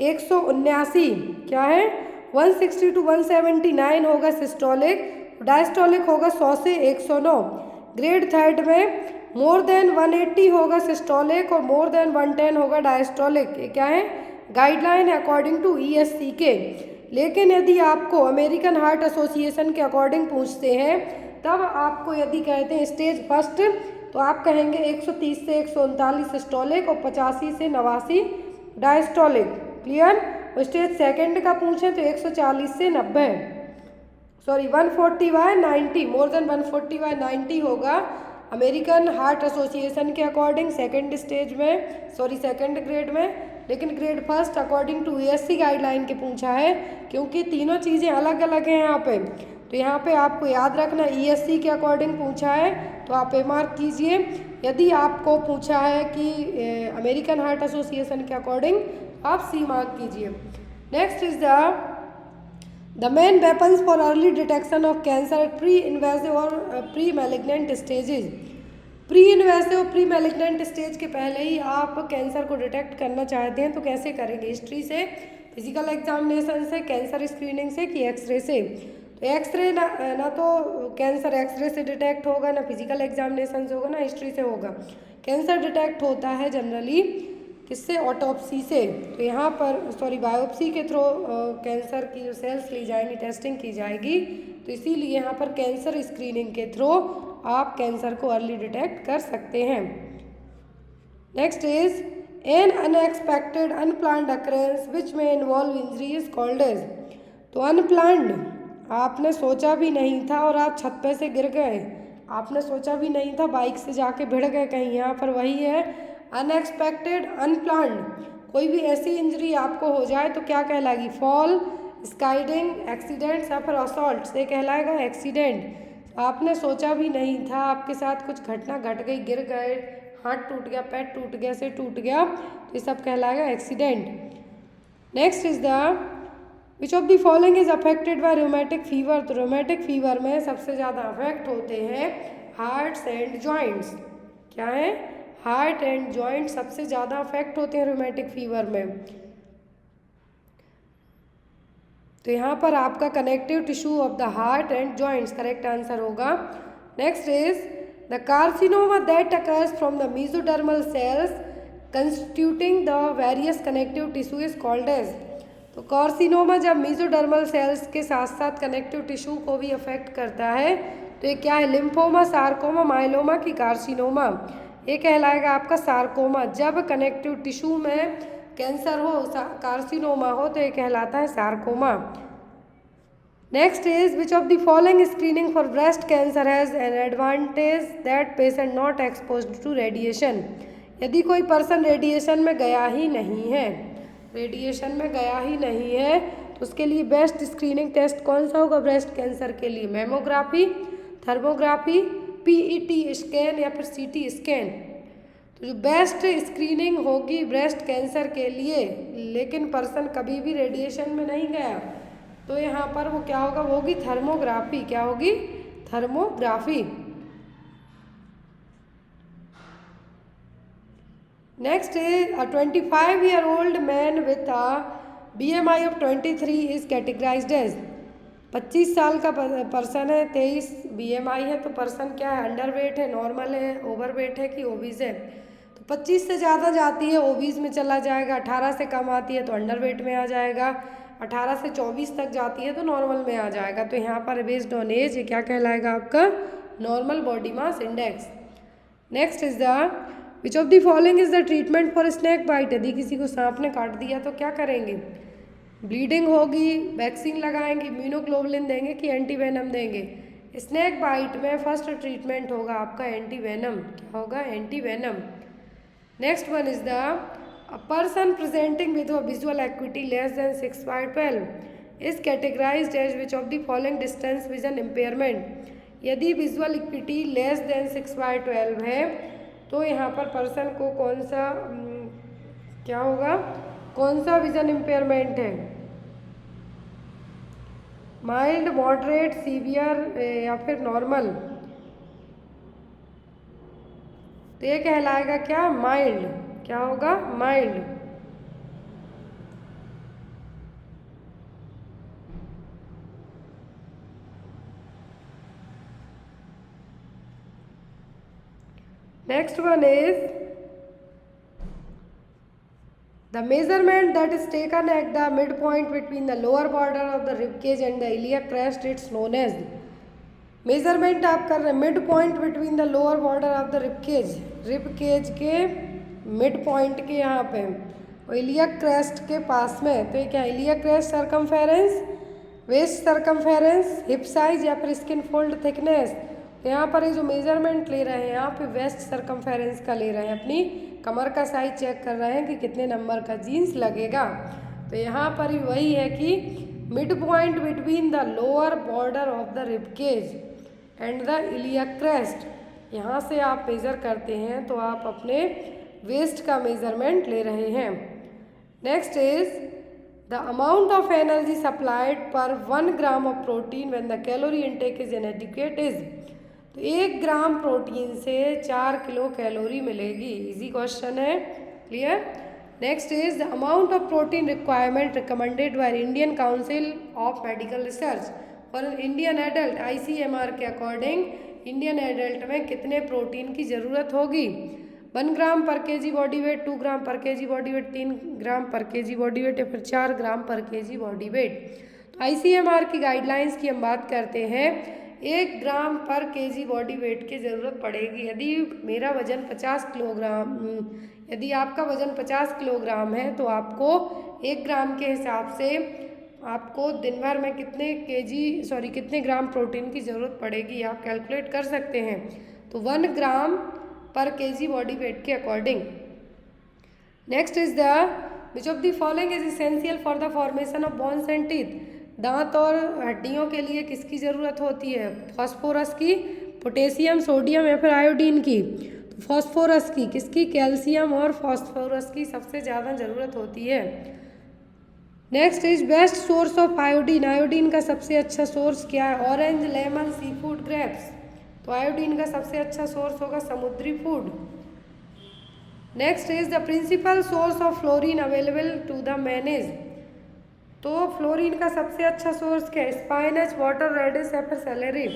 179 क्या है 160 to 179 होगा सिस्टोलिक, डायस्टोलिक होगा 100 से 109। ग्रेड थर्ड में मोर देन 180 होगा सिस्टोलिक और मोर देन 110 होगा डायस्टोलिक। ये क्या है गाइडलाइन है अकॉर्डिंग टू ESC के। लेकिन यदि आपको अमेरिकन हार्ट एसोसिएशन के अकॉर्डिंग पूछते हैं तब आपको यदि कहते हैं स्टेज फर्स्ट तो आप कहेंगे 130 से 139 सिस्टोलिक और 85 से 89 डायस्टोलिक। क्लियर। और स्टेज सेकंड का पूछें तो 140 से 90 सॉरी 140/90 मोर देन 140/90 होगा अमेरिकन हार्ट एसोसिएशन के अकॉर्डिंग सेकंड स्टेज में सेकंड ग्रेड में। लेकिन grade first according to ESC guideline के पूछा है क्योंकि तीनों चीज़ें अलग अलग हैं यहाँ पे। तो यहाँ पे आपको याद रखना ESC के अकॉर्डिंग पूछा है तो आप A मार्क कीजिए। यदि आपको पूछा है कि अमेरिकन हार्ट एसोसिएशन के अकॉर्डिंग आप C मार्क कीजिए। Next is the main weapons for early detection of cancer pre invasive और pre malignant stages. Pre invasive pre malignant stage के पहले ही आप कैंसर को डिटेक्ट करना चाहते हैं तो कैसे करेंगे? हिस्ट्री से, फिजिकल एग्जामिनेशन से, कैंसर स्क्रीनिंग से कि एक्सरे से? तो एक्सरे ना तो कैंसर एक्सरे से डिटेक्ट होगा, ना फिजिकल एग्जामिनेशन से होगा, ना हिस्ट्री से होगा। कैंसर डिटेक्ट होता है जनरली किससे? ऑटोप्सी से। तो यहाँ पर बायोप्सी के थ्रू कैंसर की जो सेल्स ली जाएंगी, टेस्टिंग की जाएगी। तो इसीलिए यहाँ पर कैंसर स्क्रीनिंग के थ्रू आप कैंसर को अर्ली डिटेक्ट कर सकते हैं। Next is an unexpected unplanned occurrence which में involve injury is called as. तो अनप्लान्ड आपने सोचा भी नहीं था और आप छत पे से गिर गए, आपने सोचा भी नहीं था, बाइक से जाके भिड़ गए कहीं, यहाँ पर वही है अनएक्सपेक्टेड अनप्लान्ड। कोई भी ऐसी इंजरी आपको हो जाए तो क्या कहलाएगी? फॉल, स्काइडिंग, एक्सीडेंट या फिर असॉल्ट से कहलाएगा एक्सीडेंट। आपने सोचा भी नहीं था, आपके साथ कुछ घटना घट गई, गिर गए, हाथ टूट गया, पैर टूट गया, सिर टूट गया, तो ये सब कहलाएगा accident. Next is the which of the following is affected by rheumatic fever. तो रोमेटिक फीवर में सबसे ज़्यादा अफेक्ट होते हैं हार्ट्स एंड जॉइंट्स। क्या है? हार्ट एंड जॉइंट सबसे ज़्यादा अफेक्ट होते हैं रोमेटिक फीवर में। तो यहाँ पर आपका connective tissue of the heart and joints correct answer होगा। Next is the carcinoma that occurs from the mesodermal cells constituting the various connective tissue is called as. तो कार्सिनोमा जब मेसोडर्मल सेल्स के साथ साथ कनेक्टिव टिश्यू को भी affect करता है तो ये क्या है? लिम्फोमा, सार्कोमा, माइलोमा की कार्सिनोमा? ये कहलाएगा आपका सार्कोमा। जब कनेक्टिव टिश्यू में कैंसर हो, कार्सिनोमा हो, तो ये कहलाता है sarcoma. Next is which of the following screening for breast cancer has an advantage that patient not exposed to radiation. यदि कोई पर्सन रेडिएशन में गया ही नहीं है, रेडिएशन में गया ही नहीं है, तो उसके लिए बेस्ट स्क्रीनिंग टेस्ट कौन सा होगा ब्रेस्ट कैंसर के लिए? मैमोग्राफी, थर्मोग्राफी, PET स्कैन या फिर CT स्कैन। तो जो बेस्ट स्क्रीनिंग होगी ब्रेस्ट कैंसर के लिए, लेकिन पर्सन कभी भी रेडिएशन में नहीं गया, तो यहाँ पर वो क्या होगा? वो होगी थर्मोग्राफी। क्या होगी? Thermography. Next is a 25-year-old man with a BMI of 23 is categorised as. 25 साल का पर्सन है, 23 BMI है, तो पर्सन क्या है? अंडर वेट है, नॉर्मल है, ओवर वेट है कि ओबीज है? तो 25 से ज़्यादा जाती है ओबीज में चला जाएगा, 18 से कम आती है तो अंडर वेट में आ जाएगा, 18 से 24 तक जाती है तो नॉर्मल में आ जाएगा। तो यहाँ पर बेस्ड ऑन एज ये क्या कहलाएगा? आपका normal body mass index. Next is the which of the following is the treatment for snake bite. यदि किसी को सांप ने काट दिया तो क्या करेंगे? ब्लीडिंग होगी, वैक्सीन लगाएंगे, इम्यूनोग्लोबुलिन देंगे कि एंटीवेनम देंगे? स्नेक बाइट में फर्स्ट ट्रीटमेंट होगा आपका एंटीवेनम। क्या होगा? Antivenom. Next one is the a person presenting with visual acuity less than 6/12 is categorised as which of the following distance vision impairment. यदि विजुअल एक्विटी लेस देन 6/12 है तो यहाँ पर पर्सन को कौन सा क्या होगा? कौन सा विजन इम्पेयरमेंट है? माइल्ड, मॉडरेट, सीवियर या फिर नॉर्मल। तो ये कहलाएगा क्या? माइल्ड। क्या होगा? Mild. Next one is the measurement that is taken at the midpoint between the lower border of the rib cage and the iliac crest, it's known as। Measurement आप कर रहे हैं mid point between the lower border of the rib cage के mid point के यहाँ पे और iliac crest के पास में। तो ये क्या? Iliac crest circumference, waist circumference, hip size या फिर स्किन फोल्ड थिकनेस। तो यहाँ पर ये जो मेजरमेंट ले रहे हैं यहाँ पे वेस्ट सरकमफेरेंस का ले रहे हैं, अपनी कमर का साइज चेक कर रहे हैं कि कितने नंबर का जीन्स लगेगा। तो यहाँ पर ही वही है कि mid point between the lower border of the rib cage and the iliac crest, यहाँ से आप मेज़र करते हैं तो आप अपने वेस्ट का मेज़रमेंट ले रहे हैं। Next is the amount of energy supplied पर 1 gram of protein when the calorie intake is इनएडिक्वेट is. तो 1 ग्राम प्रोटीन से 4 किलो कैलोरी मिलेगी। इजी क्वेश्चन है, clear. Next is the amount of protein requirement recommended by Indian council of medical research for Indian adult. ICMR के according Indian adult में कितने protein की ज़रूरत होगी? 1 ग्राम पर केजी बॉडी वेट, 2 ग्राम पर केजी बॉडी वेट, 3 ग्राम पर केजी बॉडी वेट या फिर 4 ग्राम पर केजी बॉडी वेट। तो ICMR की गाइडलाइंस की हम बात करते हैं, 1 ग्राम पर केजी बॉडी वेट की ज़रूरत पड़ेगी। यदि मेरा वज़न 50 किलोग्राम, यदि आपका वज़न 50 किलोग्राम है तो आपको 1 ग्राम के हिसाब से आपको दिन भर में कितने ग्राम प्रोटीन की ज़रूरत पड़ेगी आप कैलकुलेट कर सकते हैं। तो 1 ग्राम पर केजी बॉडी वेट के according. Next is the which of the following is essential for the formation of bones and teeth. दांत और हड्डियों के लिए किसकी ज़रूरत होती है? फास्फोरस की, पोटेशियम, सोडियम या फिर आयोडीन की? तो फास्फोरस की। किसकी? कैल्शियम और फास्फोरस की सबसे ज़्यादा ज़रूरत होती है। Next is best source of iodine. Iodine का सबसे अच्छा सोर्स क्या है? Orange, lemon, sea food, grapes. तो आयोडीन का सबसे अच्छा सोर्स होगा समुद्री food. Next is the principal source of fluorine available to the manage. तो फ्लोरीन का सबसे अच्छा सोर्स क्या है? स्पाइनच, वाटर रेडिस या फिर सेलेरी।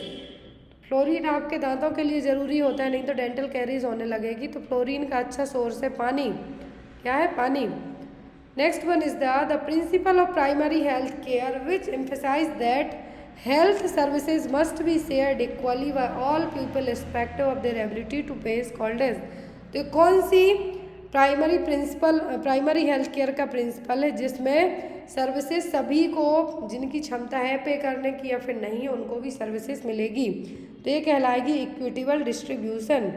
फ्लोरीन आपके दांतों के लिए ज़रूरी होता है, नहीं तो डेंटल कैरीज होने लगेगी। तो फ्लोरीन का अच्छा सोर्स है पानी। क्या है? पानी। Next one is the principle of primary health care which emphasise that health services must be shared equally by all people respective of their ability to pay is called as. तो कौन सी primary health care का principle है जिसमें services सभी को, जिनकी क्षमता है पे करने की या फिर नहीं, उनको भी सर्विसेज मिलेगी? तो ये कहलाएगी equitable distribution.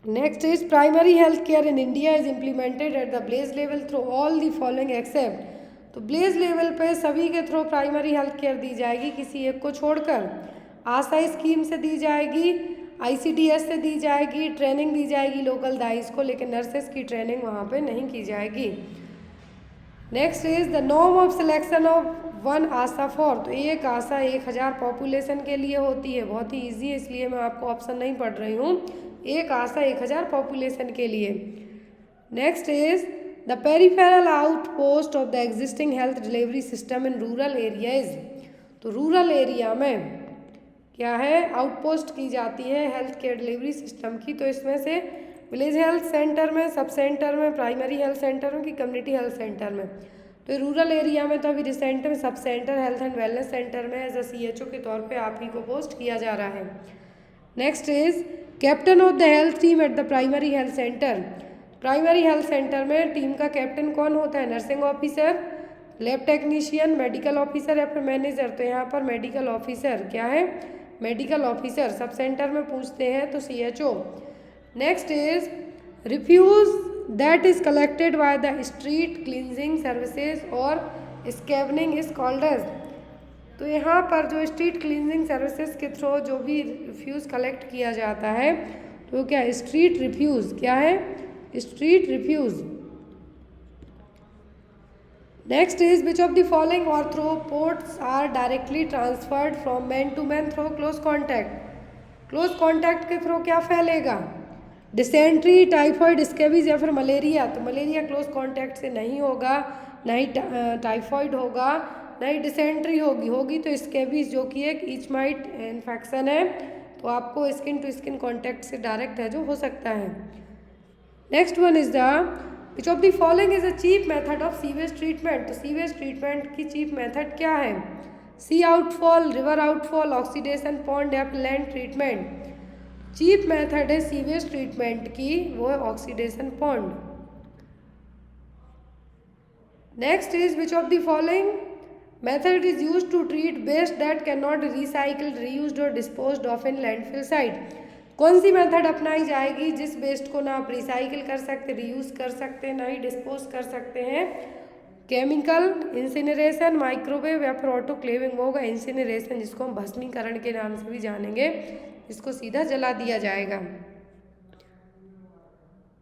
Next is primary health care in India is implemented at the block level through all the following except. तो ब्लेज लेवल पे सभी के थ्रू प्राइमरी हेल्थ केयर दी जाएगी, किसी एक को छोड़कर। आशा स्कीम से दी जाएगी, ICDS से दी जाएगी, ट्रेनिंग दी जाएगी लोकल दाइस को, लेकिन नर्सेस की ट्रेनिंग वहाँ पे नहीं की जाएगी। Next is the norm of selection of 1 Asha for. तो एक आशा 1000 पॉपुलेशन के लिए होती है। बहुत ही ईजी है, इसलिए मैं आपको ऑप्शन नहीं पढ़ रही हूँ। एक आशा 1000 पॉपुलेशन के लिए। Next is the peripheral outpost of the existing health delivery system in rural areas. तो रूरल एरिया में क्या है? आउटपोस्ट की जाती है हेल्थ केयर डिलीवरी सिस्टम की। तो इसमें से विलेज हेल्थ सेंटर में, सब सेंटर में, प्राइमरी हेल्थ सेंटर में कि कम्युनिटी हेल्थ सेंटर में? तो रूरल एरिया में तो अभी रिसेंट में sub centre health and wellness centre में एज अ CHO के तौर पे आप ही को पोस्ट किया जा रहा है। Next is captain of the health team at the primary health centre. Primary health centre में टीम का कैप्टन कौन होता है? Nursing officer, lab technician, medical officer या फिर मैनेजर? तो यहाँ पर मेडिकल ऑफिसर। क्या है? Medical officer. सब सेंटर में पूछते हैं तो CHO। Next is refuse that is collected by the street cleansing services or scavenging is called as. तो यहाँ पर जो स्ट्रीट क्लींजिंग सर्विसेज के थ्रू जो भी रिफ्यूज़ कलेक्ट किया जाता है तो क्या? Street refuse. क्या है? Street refuse. Next is which of the following arthropods are directly transferred from man to man through close contact. Close contact के थ्रू क्या फैलेगा? डिसेंट्री, टाइफॉइड, स्केबीज या फिर मलेरिया। तो मलेरिया क्लोज कॉन्टैक्ट से नहीं होगा, ना ही टाइफॉइड होगा, ना ही डिसेंट्री होगी तो स्केबीज जो कि एक ईचमाइट इन्फेक्शन है, तो आपको स्किन टू स्किन कॉन्टैक्ट से डायरेक्ट है जो हो सकता है। Next one is the which of the following is a cheap method of sewage treatment. तो सीवेज ट्रीटमेंट की चीप मेथड क्या है? Sea outfall, river outfall, oxidation pond या लैंड ट्रीटमेंट। चीप मेथड है सीवेज ट्रीटमेंट की, वो है oxidation pond. Next is which of the following method is use to treat waste that can not recycled, reused और disposed of in landfill site. कौन सी method अपनाई जाएगी जिस वेस्ट को ना आप रिसाइकिल कर सकते, रीयूज कर सकते, ना ही डिस्पोज कर सकते हैं? केमिकल इंसिनरेशन, माइक्रोवेव या फिर ऑटोक्लेविंग होगा इंसिनरेशन, जिसको हम भस्मीकरण के नाम से भी जानेंगे, इसको सीधा जला दिया जाएगा।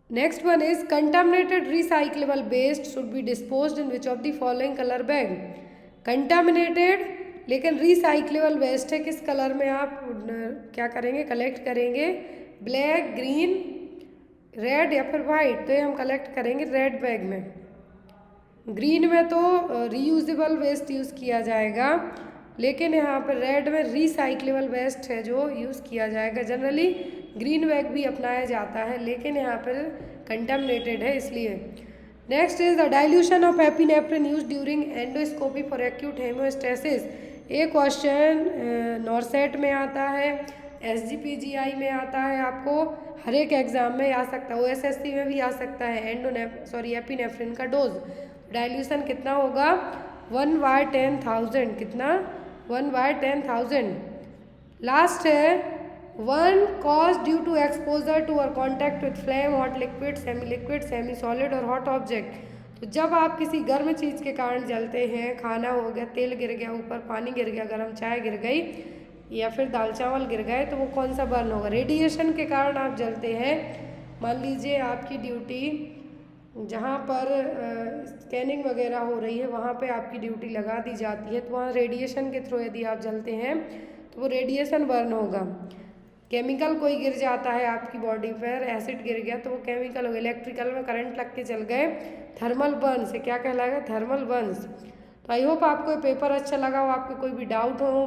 Next one is contaminated recyclable waste should be disposed in which of the following colour bag. Contaminated लेकिन रिसाइक्लेबल वेस्ट है, किस कलर में आप क्या करेंगे, कलेक्ट करेंगे? ब्लैक, ग्रीन, रेड या फिर वाइट। तो ये हम कलेक्ट करेंगे रेड बैग में। ग्रीन में तो रीयूजेबल वेस्ट यूज़ किया जाएगा, लेकिन यहाँ पर रेड में रिसाइक्लेबल वेस्ट है जो यूज़ किया जाएगा। जनरली ग्रीन बैग भी अपनाया जाता है, लेकिन यहाँ पर कंटामिनेटेड है इसलिए। Next is the dilution of epinephrine use during endoscopy for acute haemostasis. एक क्वेश्चन नॉरसेट में आता है, SGPGI में आता है, आपको हर एक एग्जाम में आ सकता है, OSSC में भी आ सकता है। एपिनेफ्रिन का डोज डाइल्यूशन कितना होगा? 1/10,000। कितना? 1/10,000। लास्ट है 1 cause due to exposure to और contact with flame, hot liquid, semi liquid, semi solid और हॉट ऑब्जेक्ट। तो जब आप किसी गर्म चीज़ के कारण जलते हैं, खाना हो गया, तेल गिर गया ऊपर, पानी गिर गया, गर्म चाय गिर गई या फिर दाल चावल गिर गए, तो वो कौन सा बर्न होगा? रेडिएशन के कारण आप जलते हैं। मान लीजिए आपकी ड्यूटी जहाँ पर स्कैनिंग वगैरह हो रही है, वहाँ पे आपकी ड्यूटी लगा दी जाती है, तो वहाँ रेडिएशन के थ्रू यदि आप जलते हैं तो वो रेडिएशन बर्न होगा। केमिकल कोई गिर जाता है आपकी बॉडी पर, एसिड गिर गया तो वो केमिकल हो गया। इलेक्ट्रिकल में करंट लग के चल गए, थर्मल बर्न से क्या कहलाएगा? Thermal Burns. तो आई होप आपको ये पेपर अच्छा लगा हो। आपको कोई भी डाउट हो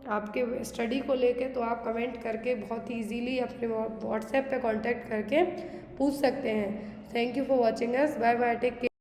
आपके स्टडी को लेके तो आप कमेंट करके बहुत ही ईजीली अपने व्हाट्सएप पे कांटेक्ट करके पूछ सकते हैं। Thank you for watching us. Bye bye, take care.